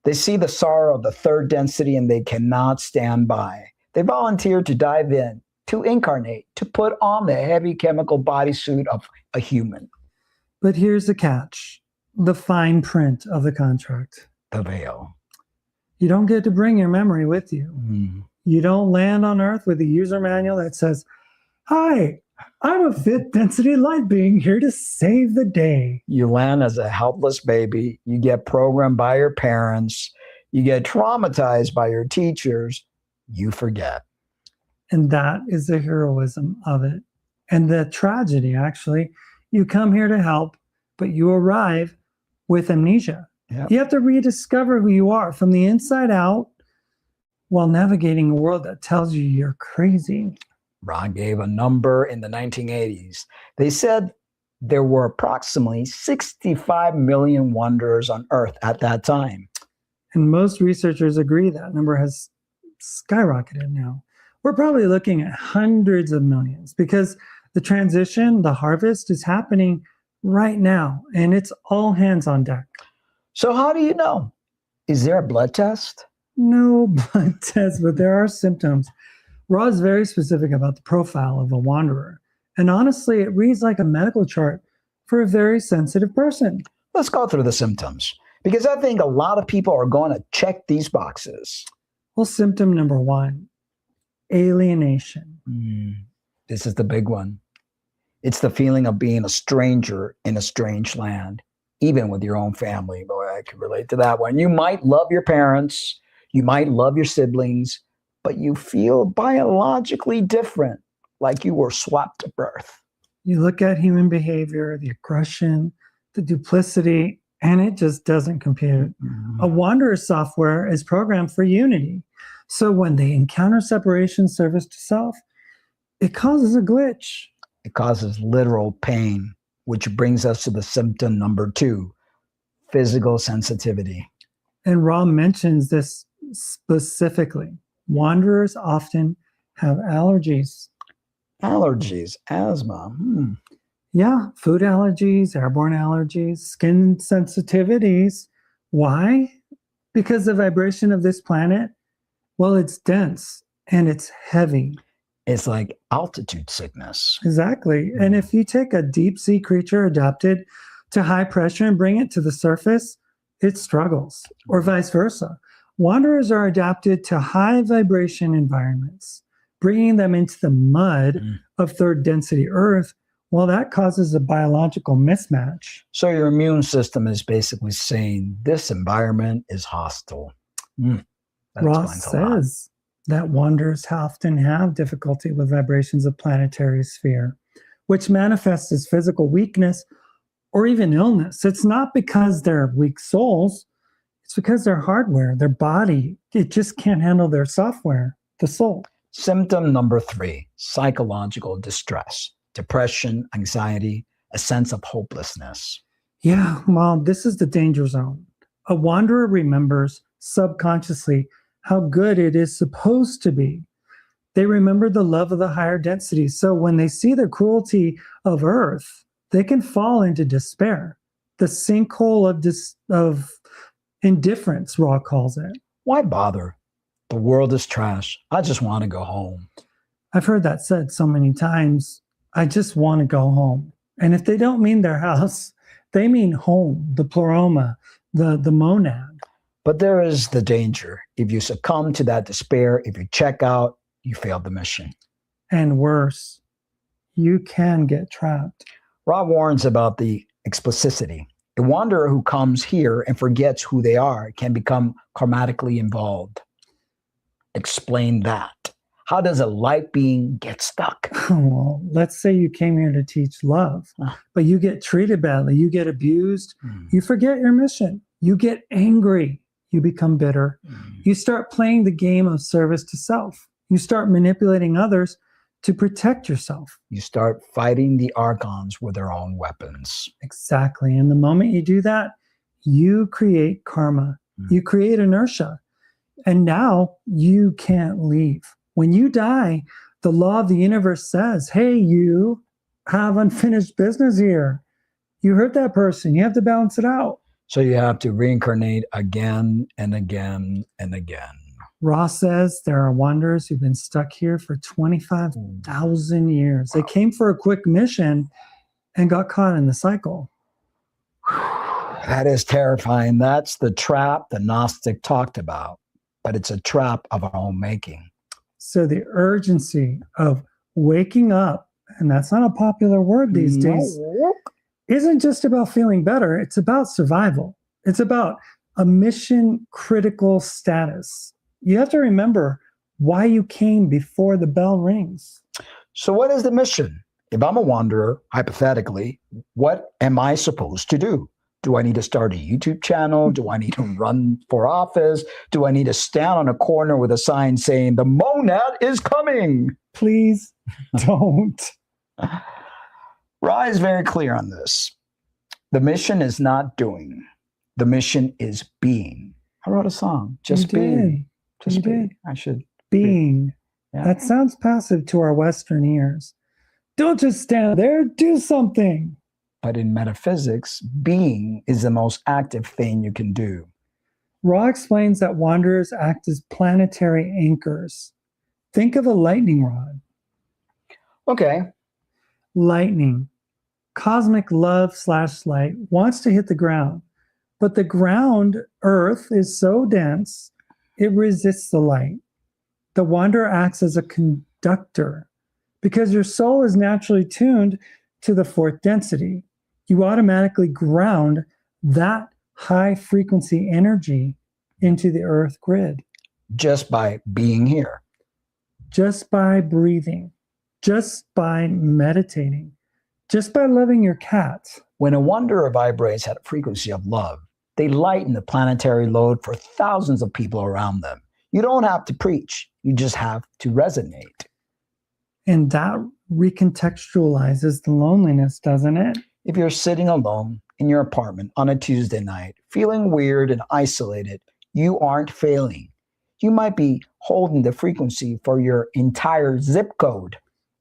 They see the sorrow of the third density and they cannot stand by. They volunteer to dive in, to incarnate, to put on the heavy chemical bodysuit of a human. But here's the catch, the fine print of the contract. The veil. You don't get to bring your memory with you. You don't land on Earth with a user manual that says, "Hi, I'm a fifth density light being here to save the day." You land as a helpless baby. You get programmed by your parents. You get traumatized by your teachers. You forget. And that is the heroism of it. And the tragedy, actually, you come here to help, but you arrive with amnesia. Yep. You have to rediscover who you are from the inside out while navigating a world that tells you you're crazy. Ron gave a number in the 1980s. They said there were approximately 65 million wanderers on Earth at that time. And most researchers agree that number has skyrocketed now. We're probably looking at hundreds of millions because the transition, the harvest is happening right now, and it's all hands on deck. So how do you know? Is there a blood test? No blood test, but there are symptoms. Ra is very specific about the profile of a wanderer. And honestly, it reads like a medical chart for a very sensitive person. Let's go through the symptoms because I think a lot of people are going to check these boxes. Well, symptom number 1, alienation. This is the big one. It's the feeling of being a stranger in a strange land, even with your own family. Boy, I can relate to that one. You might love your parents, you might love your siblings, but you feel biologically different, like you were swapped at birth. You look at human behavior, the aggression, the duplicity, and it just doesn't compute. A wanderer software is programmed for unity. So when they encounter separation, service to self, it causes a glitch. It causes literal pain, which brings us to the symptom number 2, physical sensitivity. And Ra mentions this specifically. Wanderers often have allergies. Allergies, asthma. Yeah, food allergies, airborne allergies, skin sensitivities. Why? Because the vibration of this planet, well, it's dense and it's heavy. It's like altitude sickness. Exactly. And if you take a deep sea creature adapted to high pressure and bring it to the surface, it struggles, or vice versa. Wanderers are adapted to high vibration environments, bringing them into the mud of third density Earth. Well, that causes a biological mismatch. So your immune system is basically saying this environment is hostile. That Ross explains a lot. says that wanderers often have difficulty with vibrations of planetary sphere, which manifests as physical weakness or even illness. It's not because they're weak souls. It's because their hardware, their body, it just can't handle their software, the soul. Symptom number 3, psychological distress, depression, anxiety, a sense of hopelessness. Yeah, well, this is the danger zone. A wanderer remembers subconsciously how good it is supposed to be. They remember the love of the higher density. So when they see the cruelty of Earth, they can fall into despair. The sinkhole of indifference, Ra calls it. Why bother? The world is trash. I just want to go home. I've heard that said so many times. I just want to go home. And if they don't mean their house, they mean home, the pleroma, the monad. But there is the danger. If you succumb to that despair, if you check out, you failed the mission. And worse, you can get trapped. Ra warns about the explicitity. A wanderer who comes here and forgets who they are can become karmatically involved. Explain that. How does a light being get stuck? Well, let's say you came here to teach love, but you get treated badly, you get abused, you forget your mission, you get angry, you become bitter, you start playing the game of service to self, you start manipulating others to protect yourself. You start fighting the archons with their own weapons. Exactly. And the moment you do that, you create karma, you create inertia, and now you can't leave. When you die, the law of the universe says, hey, you have unfinished business here. You hurt that person. You have to balance it out. So you have to reincarnate again and again and again. Ross says there are wanderers who've been stuck here for 25,000 years. They came for a quick mission and got caught in the cycle. That is terrifying. That's the trap the Gnostic talked about, but it's a trap of our own making. So the urgency of waking up, and that's not a popular word these days, isn't just about feeling better. It's about survival. It's about a mission critical status. You have to remember why you came before the bell rings. So what is the mission? If I'm a wanderer, hypothetically, what am I supposed to do? Do I need to start a YouTube channel? Do I need to run for office? Do I need to stand on a corner with a sign saying, the monad is coming? Please don't. Ra is very clear on this. The mission is not doing. The mission is being. I wrote a song. Just You be. did. Just You be. did. I should. Being. Yeah. That sounds passive to our Western ears. Don't just stand there, do something. But in metaphysics, being is the most active thing you can do. Ra explains that wanderers act as planetary anchors. Think of a lightning rod. Okay. Lightning, cosmic love/light, wants to hit the ground, but the ground, Earth, is so dense, it resists the light. The wanderer acts as a conductor. Because your soul is naturally tuned to the fourth density, you automatically ground that high frequency energy into the Earth grid. Just by being here. Just by breathing, just by meditating, just by loving your cat. When a wanderer vibrates at a frequency of love, they lighten the planetary load for thousands of people around them. You don't have to preach. You just have to resonate. And that recontextualizes the loneliness, doesn't it? If you're sitting alone in your apartment on a Tuesday night, feeling weird and isolated, you aren't failing. You might be holding the frequency for your entire zip code.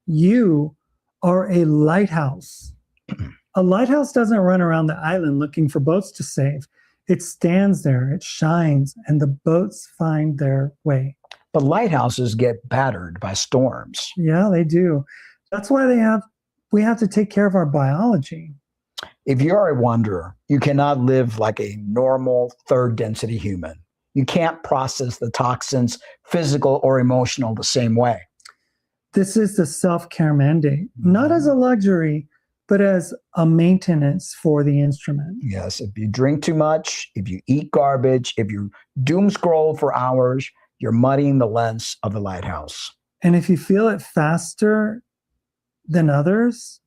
You are a lighthouse. A lighthouse doesn't run around the island looking for boats to save. It stands there, it shines, and the boats find their way. But lighthouses get battered by storms. Yeah, they do. That's why we have to take care of our biology. If you're a wanderer, you cannot live like a normal third density human. You can't process the toxins, physical or emotional, the same way. This is the self-care mandate, not as a luxury, but as a maintenance for the instrument. Yes, if you drink too much, if you eat garbage, if you doom scroll for hours, you're muddying the lens of the lighthouse. And if you feel it faster than others,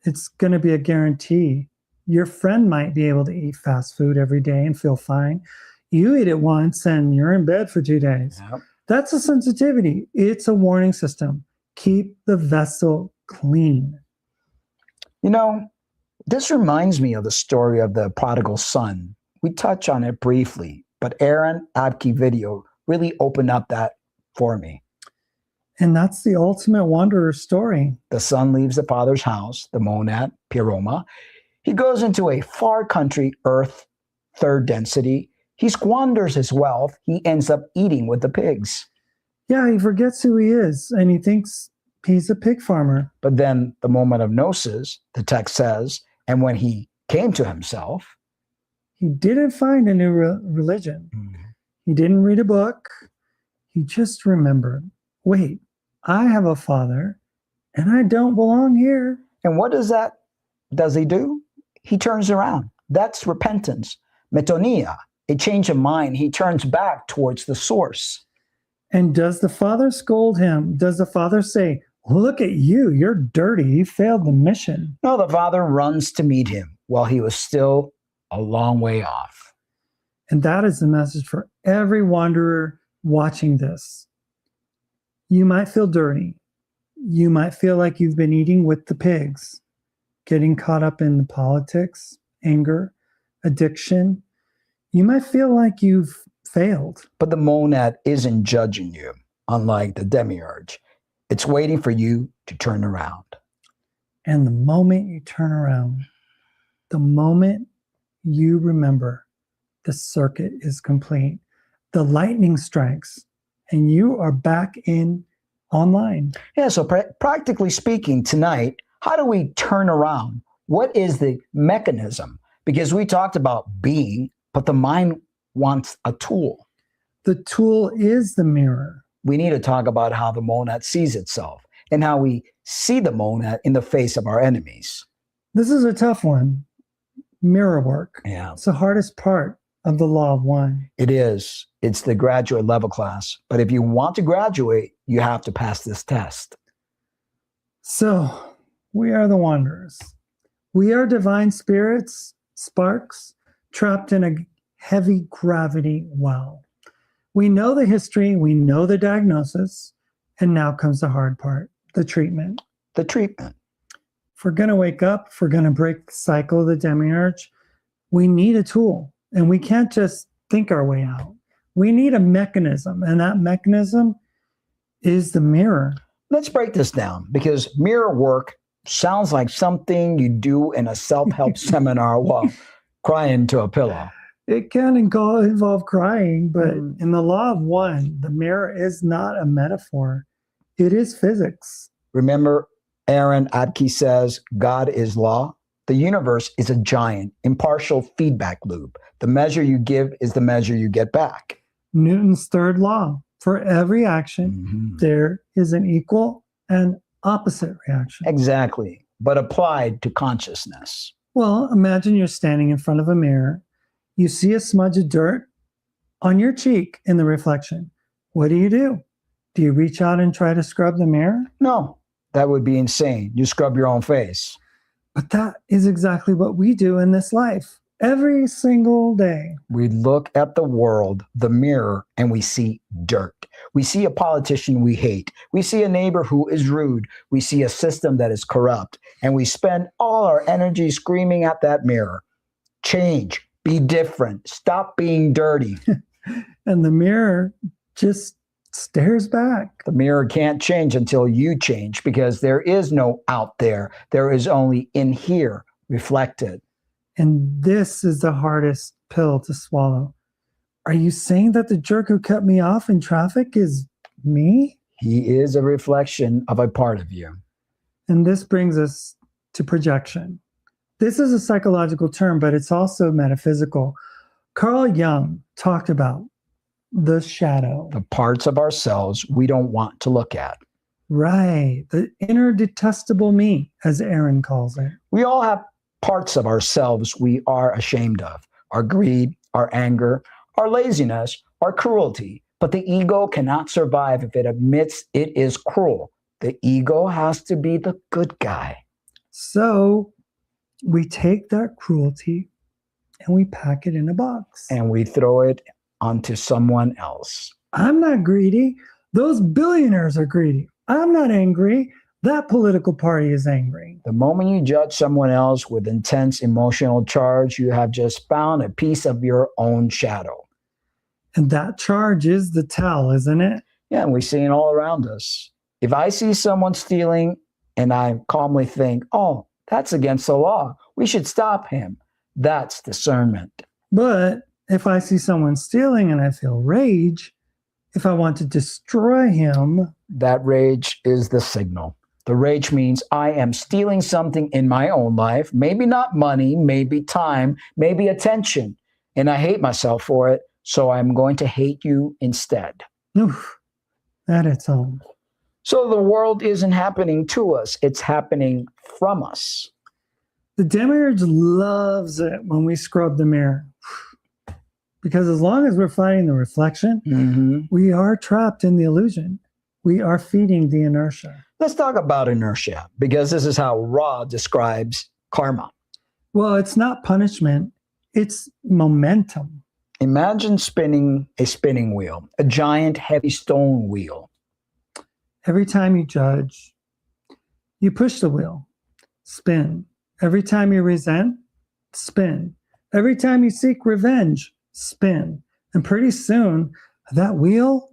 it's going to be a guarantee. Your friend might be able to eat fast food every day and feel fine. You eat it once and you're in bed for 2 days. Yep. That's a sensitivity. It's a warning system. Keep the vessel clean. You know, this reminds me of the story of the prodigal son. We touch on it briefly, but Aaron Abke video really opened up that for me. And that's the ultimate wanderer story. The son leaves the father's house, the monad, Piroma. He goes into a far country, earth, third density. He squanders his wealth. He ends up eating with the pigs. Yeah, he forgets who he is and he thinks he's a pig farmer. But then the moment of gnosis, the text says, and when he came to himself, He didn't find a new religion. He didn't read a book. He just remembered, wait, I have a father and I don't belong here. and what does he do? He turns around. That's repentance. Metonia, a change of mind. He turns back towards the source. And does the father scold him? Does the father say, look at you, you're dirty, you failed the mission? No, the father runs to meet him while he was still a long way off. And that is the message for every wanderer watching this. You might feel dirty. You might feel like you've been eating with the pigs, getting caught up in politics, anger, addiction. You might feel like you've failed. But the monad isn't judging you, unlike the demiurge. It's waiting for you to turn around. And the moment you turn around, the moment you remember the circuit is complete, the lightning strikes, and you are back in online. Yeah, so practically speaking, tonight, how do we turn around? What is the mechanism? Because we talked about being, but the mind wants a tool. The tool is the mirror. We need to talk about how the monad sees itself and how we see the monad in the face of our enemies. This is a tough one. Mirror work. Yeah, It's the hardest part of the law of one. it is. It's the graduate level class. But if you want to graduate, you have to pass this test. So, we are the wanderers. We are divine spirits, sparks, trapped in a heavy gravity well. We know the history, we know the diagnosis, and now comes the hard part, the treatment. The treatment. If we're going to wake up, if we're going to break the cycle of the demiurge, we need a tool, and we can't just think our way out. We need a mechanism, and that mechanism is the mirror. Let's break this down, because mirror work sounds like something you do in a self-help seminar while crying to a pillow. It can involve crying, but in the law of one, the mirror is not a metaphor. It is physics. Remember, Aaron Adke says, God is law. The universe is a giant, impartial feedback loop. The measure you give is the measure you get back. Newton's third law. For every action, there is an equal and opposite reaction. Exactly, but applied to consciousness. Well, imagine you're standing in front of a mirror. You see a smudge of dirt on your cheek in the reflection. What do? Do you reach out and try to scrub the mirror? No, that would be insane. You scrub your own face. But that is exactly what we do in this life every single day. We look at the world, the mirror, and we see dirt. We see a politician we hate. We see a neighbor who is rude. We see a system that is corrupt. And we spend all our energy screaming at that mirror. Change. Be different. Stop being dirty. And the mirror just stares back. The mirror can't change until you change, because there is no out there. There is only in here, reflected. And this is the hardest pill to swallow. Are you saying that the jerk who cut me off in traffic is me? He is a reflection of a part of you. And this brings us to projection. This is a psychological term, but it's also metaphysical. Carl Jung talked about the shadow. The parts of ourselves we don't want to look at. Right. The inner detestable me, as Aaron calls it. We all have parts of ourselves we are ashamed of. Our greed, our anger, our laziness, our cruelty. But the ego cannot survive if it admits it is cruel. The ego has to be the good guy. So we take that cruelty and we pack it in a box. And we throw it onto someone else. I'm not greedy. Those billionaires are greedy. I'm not angry. That political party is angry. The moment you judge someone else with intense emotional charge, you have just found a piece of your own shadow. And that charge is the tell, isn't it? Yeah, and we see it all around us. If I see someone stealing and I calmly think, oh, that's against the law, we should stop him. That's discernment. But if I see someone stealing and I feel rage, if I want to destroy him, that rage is the signal. The rage means I am stealing something in my own life, maybe not money, maybe time, maybe attention, and I hate myself for it, so I'm going to hate you instead. oof, that hits home. So the world isn't happening to us, it's happening from us. The demiurge loves it when we scrub the mirror. Because as long as we're fighting the reflection, we are trapped in the illusion. We are feeding the inertia. Let's talk about inertia, because this is how Ra describes karma. Well, it's not punishment, it's momentum. Imagine spinning a spinning wheel, a giant heavy stone wheel. Every time you judge, You push the wheel, spin. Every time you resent, spin. Every time you seek revenge, spin. And pretty soon, that wheel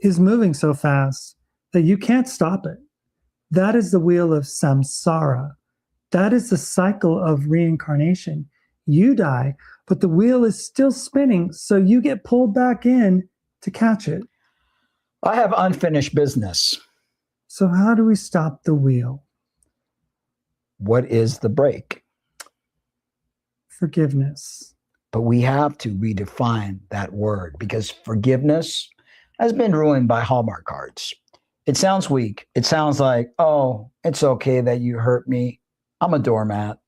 is moving so fast that you can't stop it. That is the wheel of samsara. That is the cycle of reincarnation. You die, but the wheel is still spinning, so you get pulled back in to catch it. I have unfinished business. So how do we stop the wheel? What is the break? Forgiveness. But we have to redefine that word because forgiveness has been ruined by Hallmark cards. It sounds weak. It sounds like, oh, it's okay that you hurt me. I'm a doormat.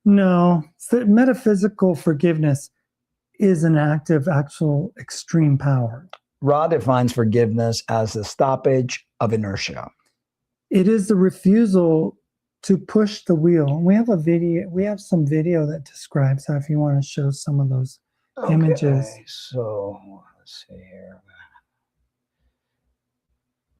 No, metaphysical forgiveness is an act of actual extreme power. Ra defines forgiveness as the stoppage of inertia. It is the refusal to push the wheel. We have some video that describes how, if you want to show some of those images. So let's see here.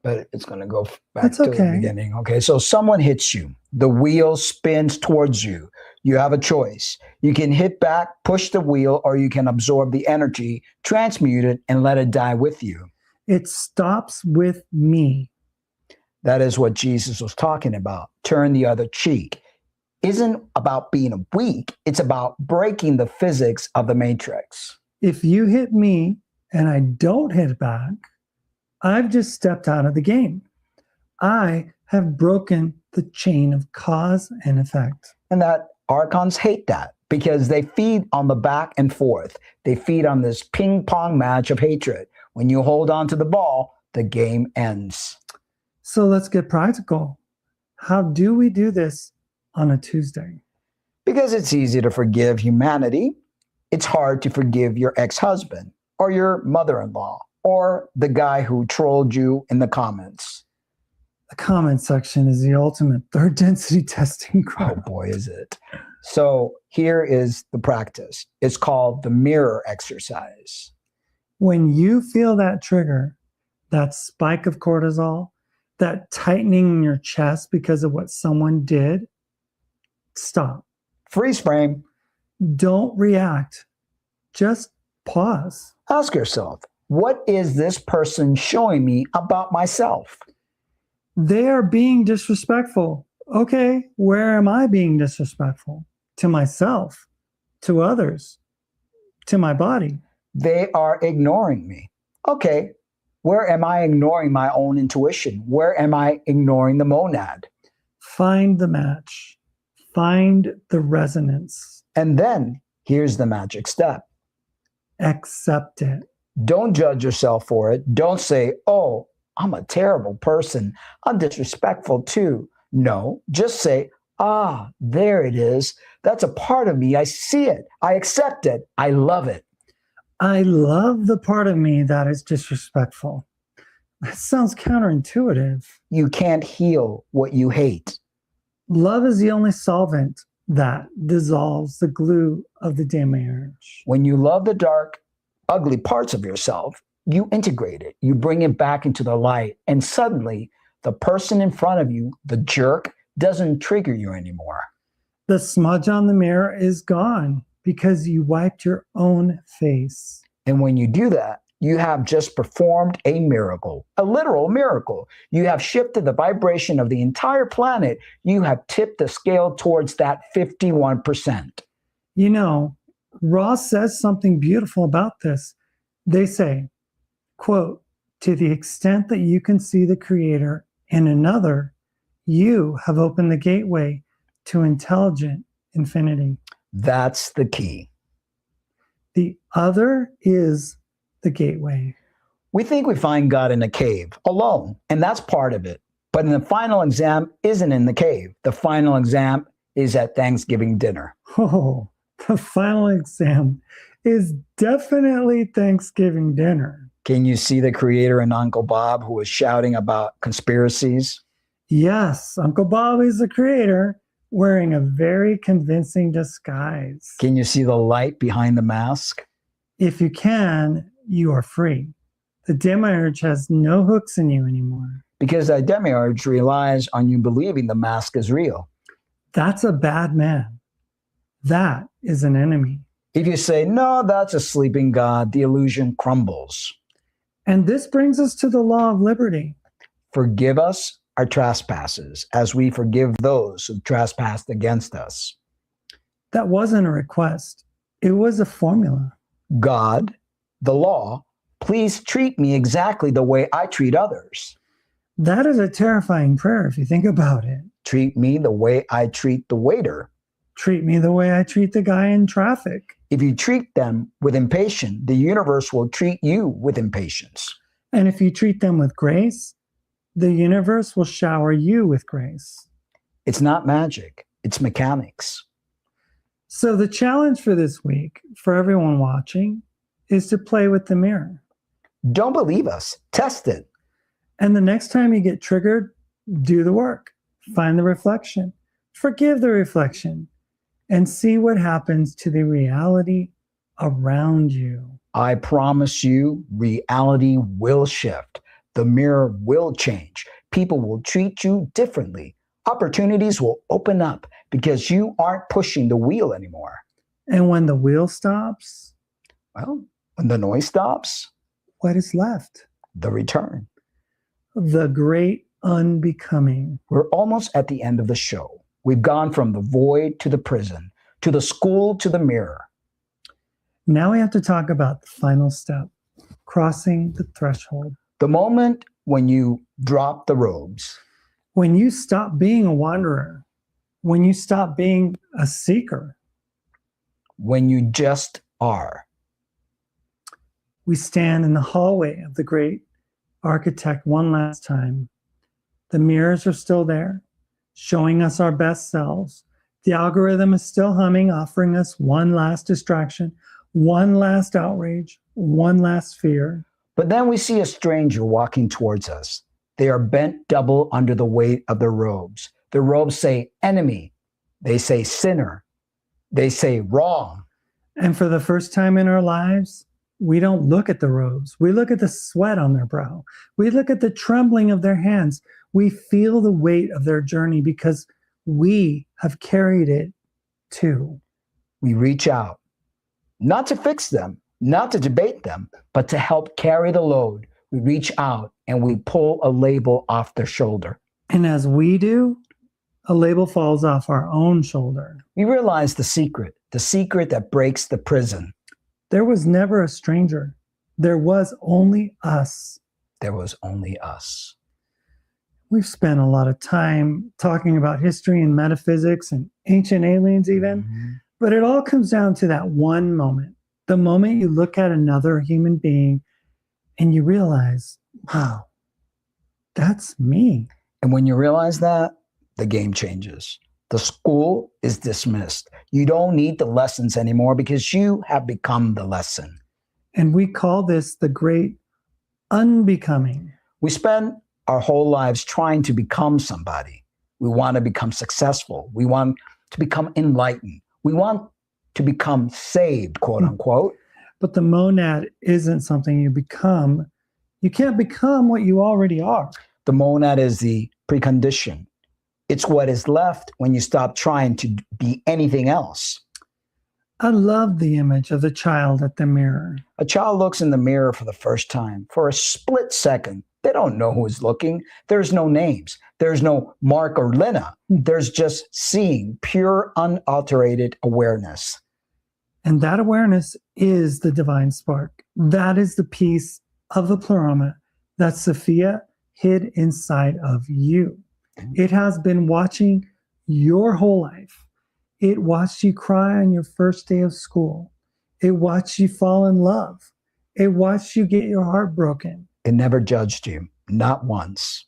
But it's going to go back to the beginning. Okay, so someone hits you. The wheel spins towards you. You have a choice. You can hit back, push the wheel, or you can absorb the energy, transmute it, and let it die with you. It stops with me. That is what Jesus was talking about. Turn the other cheek. Isn't about being weak. It's about breaking the physics of the matrix. If you hit me and I don't hit back, I've just stepped out of the game. I have broken the chain of cause and effect. And that archons hate that because they feed on the back and forth. They feed on this ping pong match of hatred. When you hold on to the ball, the game ends. So let's get practical. How do we do this on a Tuesday? Because it's easy to forgive humanity. It's hard to forgive your ex-husband or your mother-in-law or the guy who trolled you in the comments. The comment section is the ultimate third density testing ground. Oh boy, is it. So here is the practice. It's called the mirror exercise. When you feel that trigger, that spike of cortisol, that tightening in your chest because of what someone did, stop. Freeze frame. Don't react. Just pause. Ask yourself, what is this person showing me about myself? They are being disrespectful. Okay, where am I being disrespectful? To myself, to others, to my body. They are ignoring me. Okay, where am I ignoring my own intuition? Where am I ignoring the monad? Find the match. Find the resonance. And then here's the magic step. Accept it. Don't judge yourself for it. Don't say, oh, I'm a terrible person. I'm disrespectful too. No, just say, ah, there it is. That's a part of me. I see it. I accept it. I love it. I love the part of me that is disrespectful. That sounds counterintuitive. You can't heal what you hate. Love is the only solvent that dissolves the glue of the demiurge. When you love the dark, ugly parts of yourself, you integrate it. You bring it back into the light. And suddenly, the person in front of you, the jerk, doesn't trigger you anymore. The smudge on the mirror is gone because you wiped your own face. And when you do that, you have just performed a miracle, a literal miracle. You have shifted the vibration of the entire planet. You have tipped the scale towards that 51%. You know, Ross says something beautiful about this. They say, quote, to the extent that you can see the creator in another, you have opened the gateway to intelligent infinity. That's the key. The other is the gateway. We think we find God in a cave alone, and that's part of it. But the final exam isn't in the cave. The final exam is at Thanksgiving dinner. Oh, the final exam is definitely Thanksgiving dinner. Can you see the creator in Uncle Bob who was shouting about conspiracies? Yes, Uncle Bob is the creator, wearing a very convincing disguise. Can you see the light behind the mask? If you can, you are free. The demiurge has no hooks in you anymore. Because the demiurge relies on you believing the mask is real. That's a bad man. That is an enemy. If you say, no, that's a sleeping god, the illusion crumbles. And this brings us to the law of liberty. Forgive us our trespasses as we forgive those who trespassed against us. That wasn't a request. It was a formula. God, the law, please treat me exactly the way I treat others. That is a terrifying prayer if you think about it. Treat me the way I treat the waiter. Treat me the way I treat the guy in traffic. If you treat them with impatience, the universe will treat you with impatience. And if you treat them with grace, the universe will shower you with grace. It's not magic, it's mechanics. So the challenge for this week, for everyone watching, is to play with the mirror. Don't believe us, test it. And the next time you get triggered, do the work. Find the reflection. Forgive the reflection. And see what happens to the reality around you. I promise you, reality will shift. The mirror will change. People will treat you differently. Opportunities will open up because you aren't pushing the wheel anymore. And when the wheel stops, Well, when the noise stops, what is left? the return. The great unbecoming. We're almost at the end of the show. We've gone from the void to the prison, to the school to the mirror. Now we have to talk about the final step, crossing the threshold. The moment when you drop the robes, When you stop being a wanderer, when you stop being a seeker, when you just are. we stand in the hallway of the great architect one last time. The mirrors are still there, showing us our best selves. The algorithm is still humming, offering us one last distraction, one last outrage, one last fear. But then we see a stranger walking towards us. They are bent double under the weight of their robes. The robes say enemy. They say sinner. They say wrong. And for the first time in our lives, we don't look at the robes. We look at the sweat on their brow. We look at the trembling of their hands. We feel the weight of their journey because we have carried it too. We reach out, not to fix them, not to debate them, but to help carry the load. We reach out and we pull a label off their shoulder. And as we do, a label falls off our own shoulder. We realize the secret that breaks the prison. There was never a stranger. There was only us. There was only us. We've spent a lot of time talking about history and metaphysics and ancient aliens even, but it all comes down to that one moment. The moment you look at another human being and you realize, wow, that's me. And when you realize that, the game changes. The school is dismissed. You don't need the lessons anymore because you have become the lesson. And we call this the great unbecoming. We spend our whole lives trying to become somebody. We want to become successful. We want to become enlightened. We want to become saved, quote unquote. But the monad isn't something you become. You can't become what you already are. The monad is the precondition. It's what is left when you stop trying to be anything else. I love the image of the child at the mirror. A child looks in the mirror for the first time. For a split second, they don't know who's looking. There's no names. There's no Mark or Lena. There's just seeing, pure, unalterated awareness. And that awareness is the divine spark. That is the piece of the pleroma that Sophia hid inside of you. It has been watching your whole life. It watched you cry on your first day of school. It watched you fall in love. It watched you get your heart broken. It never judged you, not once.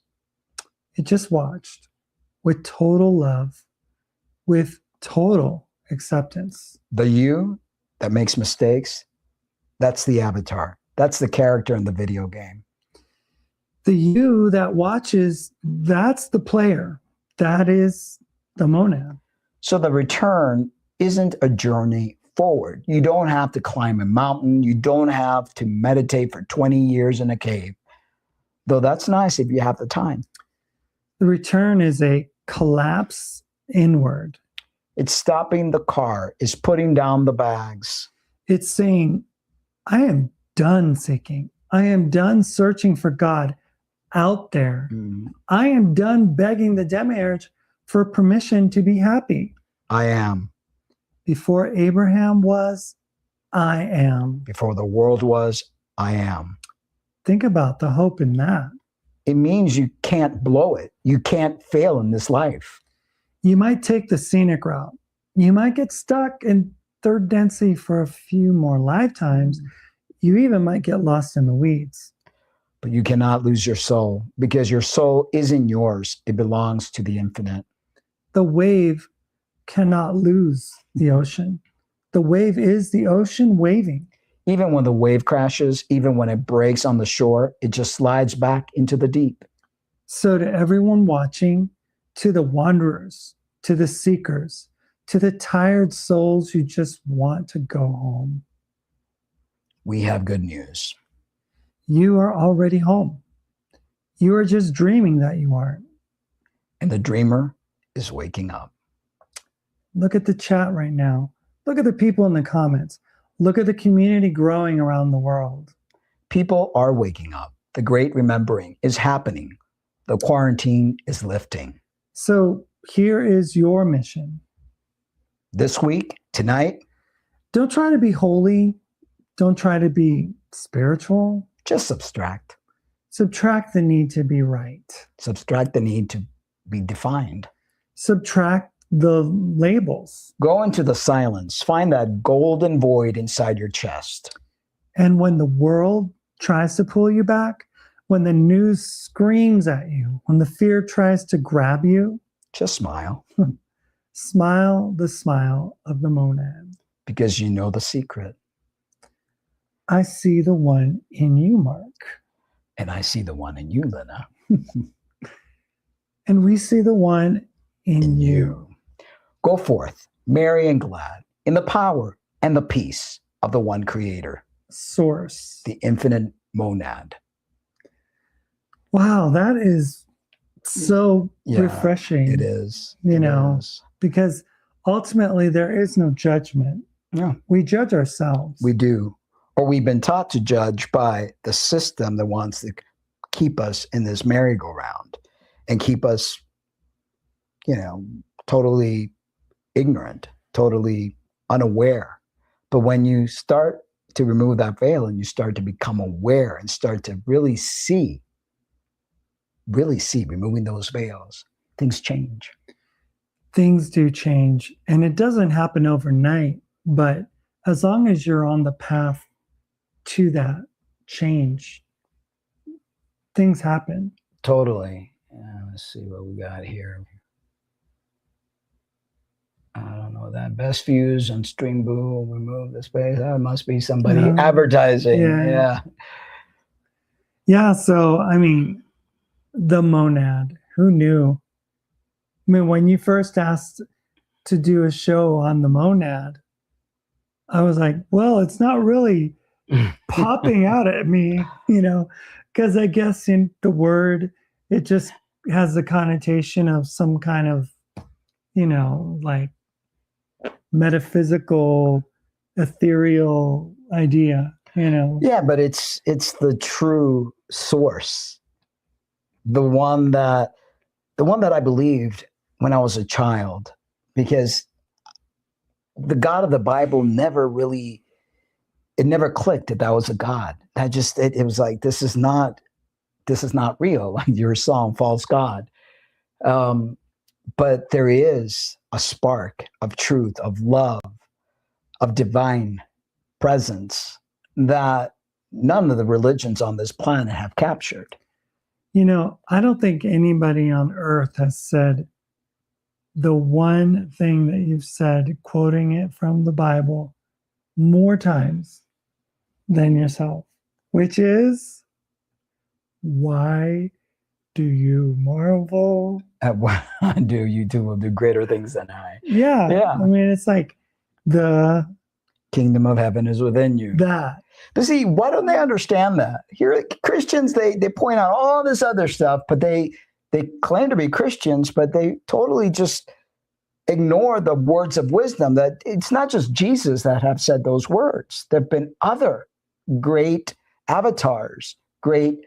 It just watched with total love, with total acceptance. The you that makes mistakes, that's the avatar. That's the character in the video game. The you that watches, that's the player. That is the monad. So the return isn't a journey forward. You don't have to climb a mountain. You don't have to meditate for 20 years in a cave. Though that's nice if you have the time. The return is a collapse inward. It's stopping the car. It's putting down the bags. It's saying, I am done seeking. I am done searching for God out there. I am done begging the demiurge for permission to be happy. I am. Before Abraham was, I am. Before the world was, I am. Think about the hope in that. It means you can't blow it. You can't fail in this life. You might take the scenic route. You might get stuck in third density for a few more lifetimes. You even might get lost in the weeds. But you cannot lose your soul because your soul isn't yours. It belongs to the infinite. The wave cannot lose the ocean. The wave is the ocean waving. Even when the wave crashes, even when it breaks on the shore, it just slides back into the deep. So to everyone watching, to the wanderers, to the seekers, to the tired souls who just want to go home, We have good news. you are already home. You are just dreaming that you aren't. And the dreamer is waking up. Look at the chat right now. Look at the people in the comments. Look at the community growing around the world. People are waking up. The great remembering is happening. The quarantine is lifting. So here is your mission. This week, tonight, Don't try to be holy. Don't try to be spiritual. just subtract. Subtract the need to be right. Subtract the need to be defined. Subtract the labels. Go into the silence. Find that golden void inside your chest. And when the world tries to pull you back, when the news screams at you, when the fear tries to grab you, Just smile smile the smile of the monad. because you know the secret. I see the one in you, Mark. And I see the one in you, Lena. And we see the one in you. Go forth, merry and glad, in the power and the peace of the one creator, Source. the infinite monad. Wow, that is so Yeah, refreshing. It is. You It know. is. Because ultimately there is no judgment. Yeah, We judge ourselves. we do. Or we've been taught to judge by the system that wants to keep us in this merry-go-round and keep us, totally ignorant, totally unaware. But when you start to remove that veil and you start to become aware and start to really see, removing those veils, things change. Things do change, and it doesn't happen overnight, but as long as you're on the path to that change, things happen. Totally. Let's see what we got here. I don't know that. Best views on Stream Boo. Remove the space. That must be somebody Yeah. advertising. Yeah. Yeah, so I mean, the monad, who knew? I mean, when you first asked to do a show on the monad, I was like, well, it's not really popping out at me, because I guess in the word, it just has the connotation of some kind of, like metaphysical, ethereal idea, Yeah, but it's the true source. The one that I believed when I was a child, because the God of the Bible never clicked that was a God. It was like, this is not real, like your song, False God. But there is a spark of truth, of love, of divine presence that none of the religions on this planet have captured. I don't think anybody on earth has said the one thing that you've said, quoting it from the Bible, more times than yourself, which is, why do you marvel? At what I do, you two will do greater things than I. Yeah. Yeah. I mean, it's like the Kingdom of heaven is within you. that. But see, why don't they understand that? Here, Christians, they point out all this other stuff, but they claim to be Christians, but they totally just ignore the words of wisdom, that it's not just Jesus that have said those words. There have been other great avatars, great,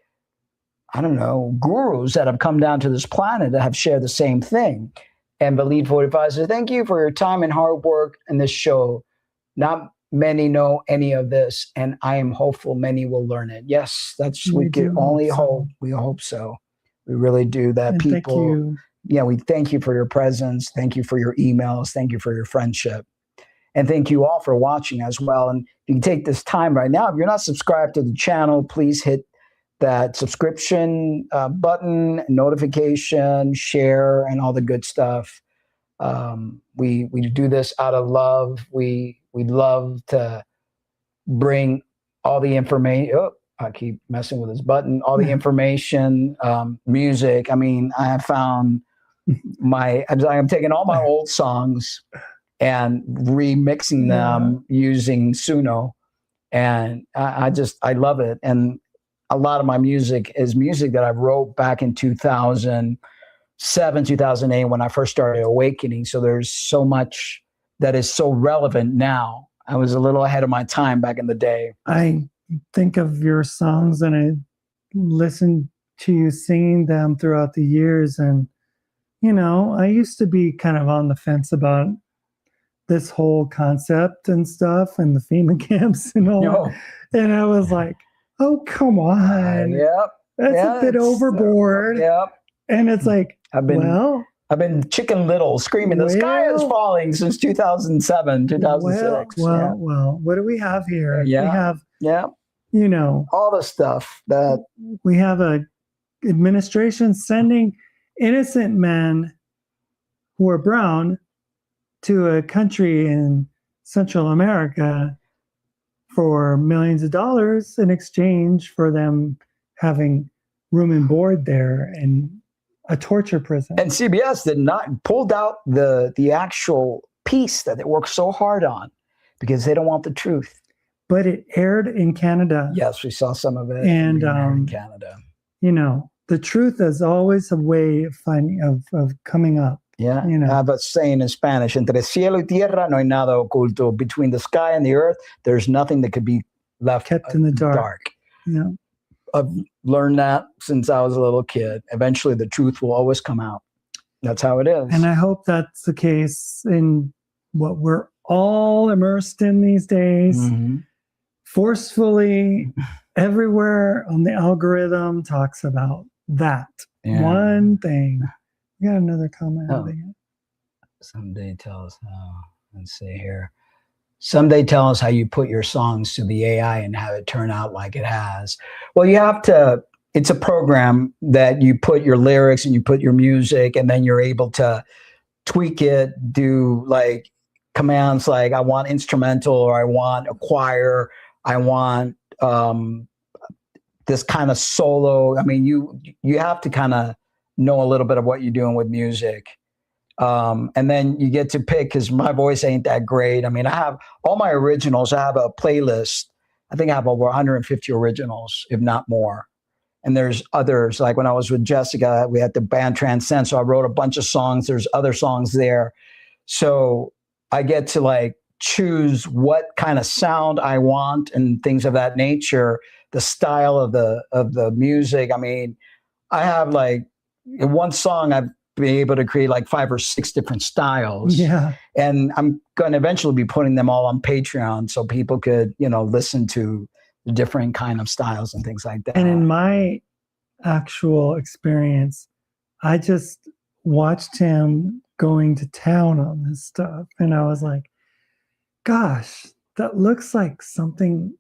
I don't know, gurus that have come down to this planet that have shared the same thing. And Valid 45 says, thank you for your time and hard work in this show. Not many know any of this, and I am hopeful many will learn it. Yes, that's we can only hope. We hope so. We really do. That And people, we thank you for your presence. Thank you for your emails. Thank you for your friendship. And thank you all for watching as well. And you can take this time right now. If you're not subscribed to the channel, please hit that subscription button, notification, share, and all the good stuff. We do this out of love. We love to bring all the information. Oh, I keep messing with this button. All the information, music. I mean, I have found I'm taking all my old songs and remixing them using Suno, and I love it. And a lot of my music is music that I wrote back in 2007, 2008 when I first started awakening. So there's so much that is so relevant now. I was a little ahead of my time back in the day. I think of your songs and I listen to you singing them throughout the years. And, I used to be kind of on the fence about this whole concept and stuff and the FEMA camps and all. No. And I was like, oh, come on. Yep. That's a bit overboard. Yep. And it's like, I've been Chicken Little screaming, the sky is falling since 2007, 2006. Well, what do we have here? Yeah. We have, all the stuff that we have a administration sending innocent men who are brown to a country in Central America for millions of dollars in exchange for them having room and board there and a torture prison. And CBS pulled out the actual piece that they worked so hard on because they don't want the truth. But it aired in Canada. Yes, we saw some of it. And in Canada. The truth is always a way of finding of coming up. Yeah. I have a saying in Spanish, entre cielo y tierra no hay nada oculto. Between the sky and the earth, there's nothing that could be kept in the dark. Yeah. I've learned that since I was a little kid. Eventually the truth will always come out. That's how it is. And I hope that's the case in what we're all immersed in these days. Mm-hmm. Forcefully everywhere on the algorithm talks about that one thing. You got another comment? Someday tell us how. Let's see here. Someday tell us how you put your songs to the AI and have it turn out like it has. Well, you have to, it's a program that you put your lyrics and you put your music, and then you're able to tweak it, do like commands like I want instrumental, or I want a choir, I want this kind of solo. I mean, you have to kind of know a little bit of what you're doing with music. And then you get to pick, because my voice ain't that great. I mean, I have all my originals. I have a playlist. I think I have over 150 originals, if not more. And there's others, like when I was with Jessica, we had the band Transcend. So I wrote a bunch of songs. There's other songs there. So I get to like choose what kind of sound I want and things of that nature, the style of the music. I mean, I have like in one song, I've been able to create like 5 or 6 different styles. Yeah. And I'm going to eventually be putting them all on Patreon so people could, listen to the different kind of styles and things like that. And in my actual experience, I just watched him going to town on this stuff. And I was like, gosh, that looks like something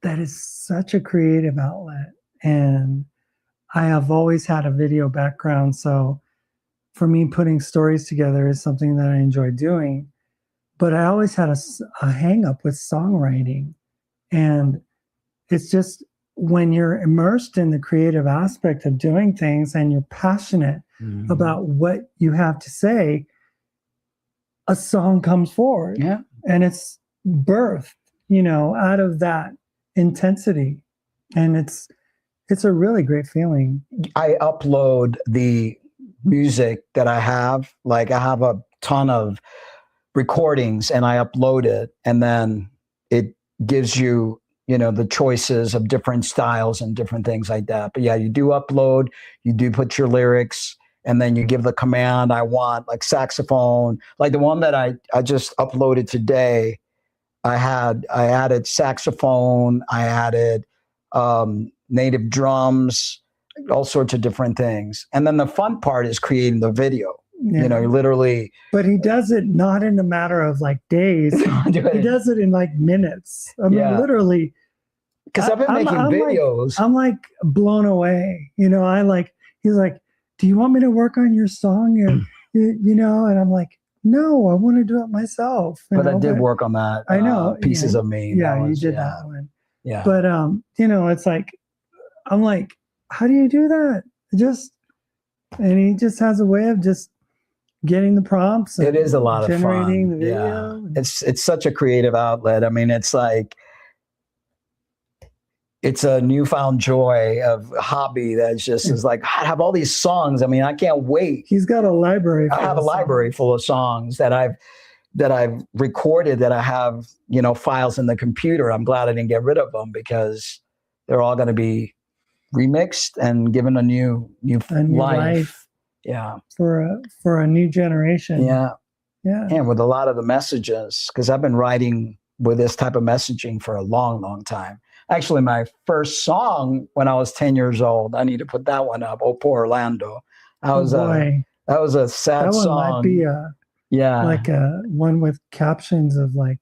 that is such a creative outlet. And I have always had a video background. So for me, putting stories together is something that I enjoy doing. But I always had a hang up with songwriting. And it's just when you're immersed in the creative aspect of doing things and you're passionate about what you have to say, a song comes forward. Yeah. And it's birthed. out of that intensity. And it's a really great feeling. I upload the music that I have. Like I have a ton of recordings and I upload it, and then it gives you, the choices of different styles and different things like that. But yeah, you do upload, you do put your lyrics, and then you give the command I want, like saxophone, like the one that I just uploaded today. I added saxophone, I added native drums, all sorts of different things. And then the fun part is creating the video. Yeah. You literally. But he does it not in a matter of like days. He does it in like minutes. I mean, literally. Because I've been making videos. I'm like blown away. He's like, do you want me to work on your song? And I'm like, no, I want to do it myself. But I did work on that. I know. Pieces of Me. Yeah, you did that one. Yeah. But, it's like, I'm like, how do you do that? And he just has a way of just getting the prompts. It is a lot of fun. Generating the video. Yeah. It's such a creative outlet. I mean, it's like, it's a newfound joy of hobby that's just is like, I have all these songs. I mean, I can't wait. He's got a library. I have a library full of songs that I've recorded, that I have, files in the computer. I'm glad I didn't get rid of them because they're all going to be remixed and given a new life. Yeah. For a new generation. Yeah. Yeah. And with a lot of the messages, because I've been writing with this type of messaging for a long, long time. Actually, my first song when I was 10 years old, I need to put that one up. Oh, Poor Orlando. That was a sad song. That one might be like a one with captions of like,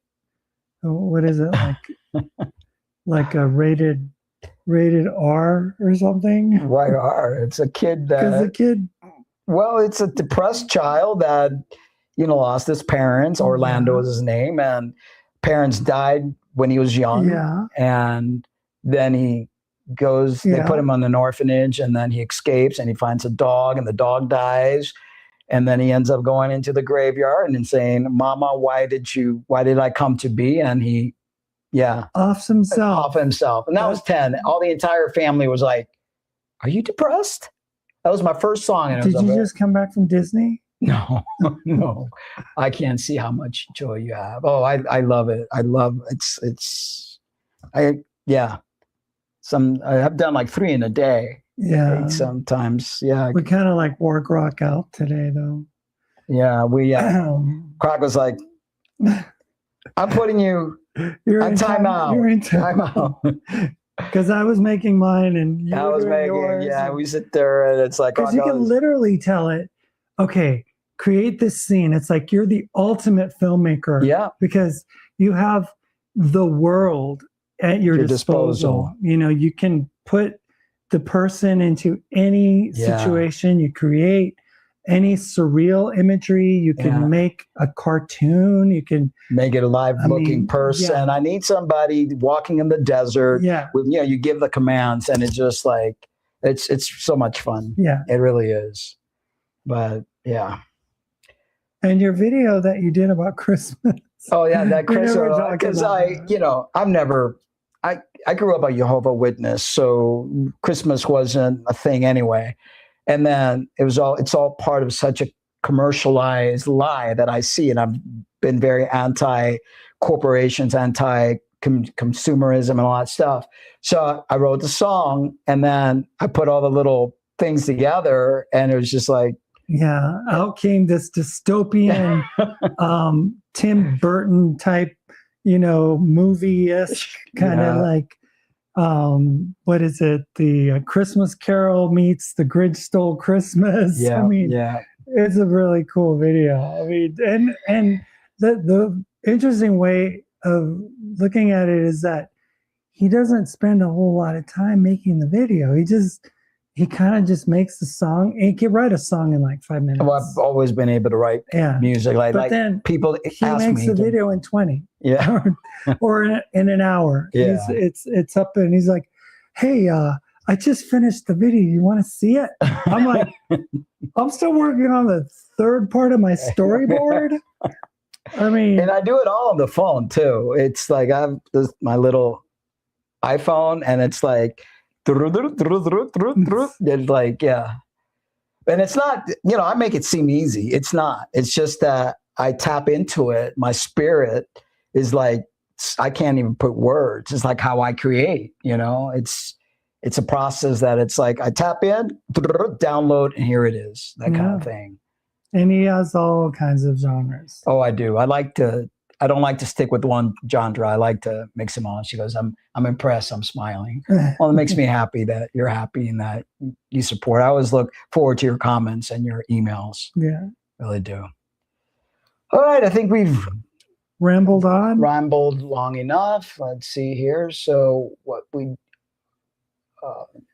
what is it? Like, like a rated R or something. Why R? It's a kid well, it's a depressed child that, lost his parents. Orlando is his name. And parents died when he was young. Yeah. And then he goes, they put him on an orphanage, and then he escapes and he finds a dog, and the dog dies. And then he ends up going into the graveyard and saying, Mama, why did I come to be? And he, offs himself. And that was 10. All the entire family was like, are you depressed? That was my first song. And did you just come back from Disney? No, no, I can't see how much joy you have. Oh, I love it. I have done like 3 in a day. Yeah. 8 sometimes. Yeah. We kind of like work rock out today though. Yeah. Croc was like, I'm putting you on time out. You're in time out. Because I was making mine and you were doing yours. Yeah, we sit there and it's like, because you can literally tell it, okay, create this scene. It's like you're the ultimate filmmaker. Yeah. Because you have the world at your disposal. You can put the person into any situation. You create any surreal imagery. You can make a cartoon. You can make it a live-looking person. Yeah. I need somebody walking in the desert. Yeah. With, you give the commands, and it's just like it's so much fun. Yeah, it really is. But yeah. And your video that you did about Christmas. Oh yeah, that Christmas. Because I grew up a Jehovah's Witness, so Christmas wasn't a thing anyway. And then it's all part of such a commercialized lie that I see. And I've been very anti-corporations, anti-consumerism and all that stuff. So I wrote the song, and then I put all the little things together, and it was just like, yeah, out came this dystopian Tim Burton type, movie-esque kind of like, what is it? The Christmas Carol meets The Grinch Stole Christmas. Yeah, it's a really cool video. I mean, and the interesting way of looking at it is that he doesn't spend a whole lot of time making the video. He kind of just makes the song. And he can write a song in like 5 minutes. Well, I've always been able to write music. But then people ask me. He makes the video in 20. Yeah. or in an hour. Yeah. It's up and he's like, hey, I just finished the video. You want to see it? I'm like, I'm still working on the third part of my storyboard. I mean, And I do it all on the phone too. It's like I have my little iPhone, and it's like, it's like, yeah. And it's not, I make it seem easy. It's not. It's just that I tap into it. My spirit is like, I can't even put words. It's like how I create, it's a process that it's like I tap in, download, and here it is, that kind of thing. And he has all kinds of genres. Oh, I do. I don't like to stick with one genre. I like to mix them all. She goes, I'm impressed. I'm smiling. Well, it makes me happy that you're happy and that you support. I always look forward to your comments and your emails. Yeah. Really do. All right. I think we've rambled long enough. Let's see here. So let's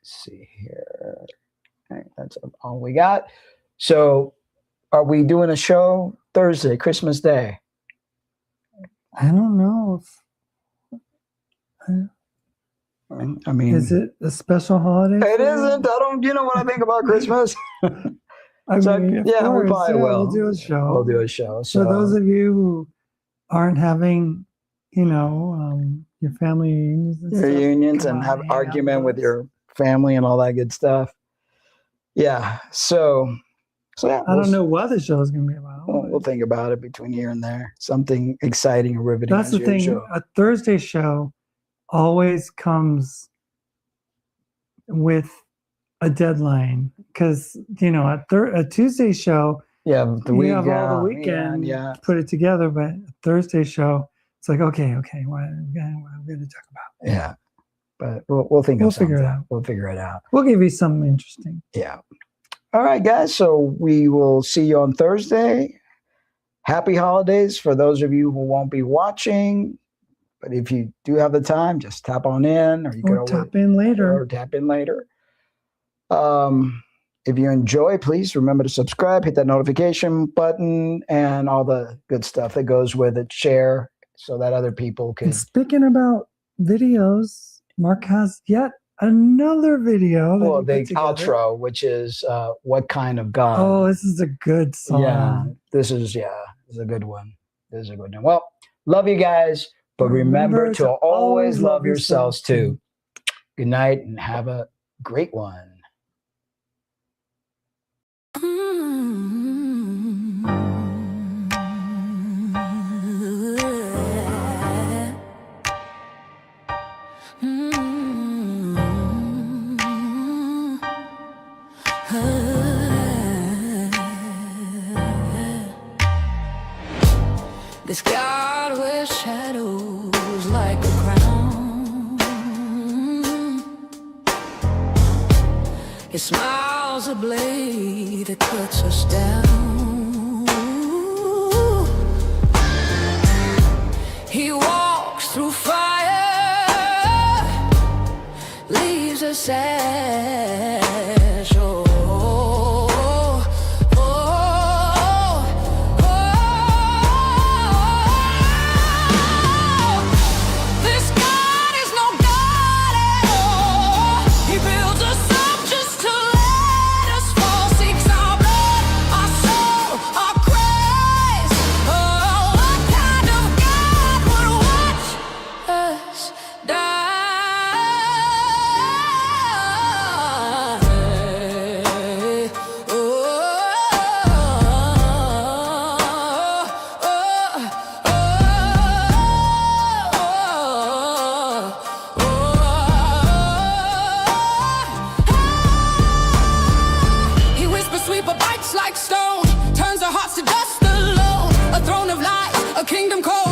see here. Okay, that's all we got. So are we doing a show Thursday, Christmas Day? I don't know. I mean, is it a special holiday? It isn't. I don't. You know what I think about Christmas? I mean, we probably will. We'll do a show. We'll do a show. So for those of you who aren't having, your family reunions and have argument with your family and all that good stuff. Yeah. So yeah. I don't know what the show is going to be about. We'll think about it between here and there. Something exciting or riveting. That's the thing. Show. A Thursday show always comes with a deadline because, a Tuesday show, you have all the weekend to put it together, but a Thursday show, it's like, okay, what are we going to talk about? Yeah. But we'll figure it out. We'll figure it out. We'll give you something interesting. Yeah. All right, guys. So we will see you on Thursday. Happy holidays for those of you who won't be watching. But if you do have the time, just tap on in, or you can tap in later. If you enjoy, please remember to subscribe, hit that notification button, and all the good stuff that goes with it. Share so that other people can. And speaking about videos, Mark has yet another video. Well, the outro, which is What Kind of God? Oh, this is a good song. Yeah, this is a good one. Well, love you guys, but remember to always love yourselves too. Good night and have a great one. This God wears shadows like a crown. His smile's a blade that cuts us down. He walks through fire, leaves us ash. Like stone, turns our hearts to dust alone. A throne of light, a kingdom called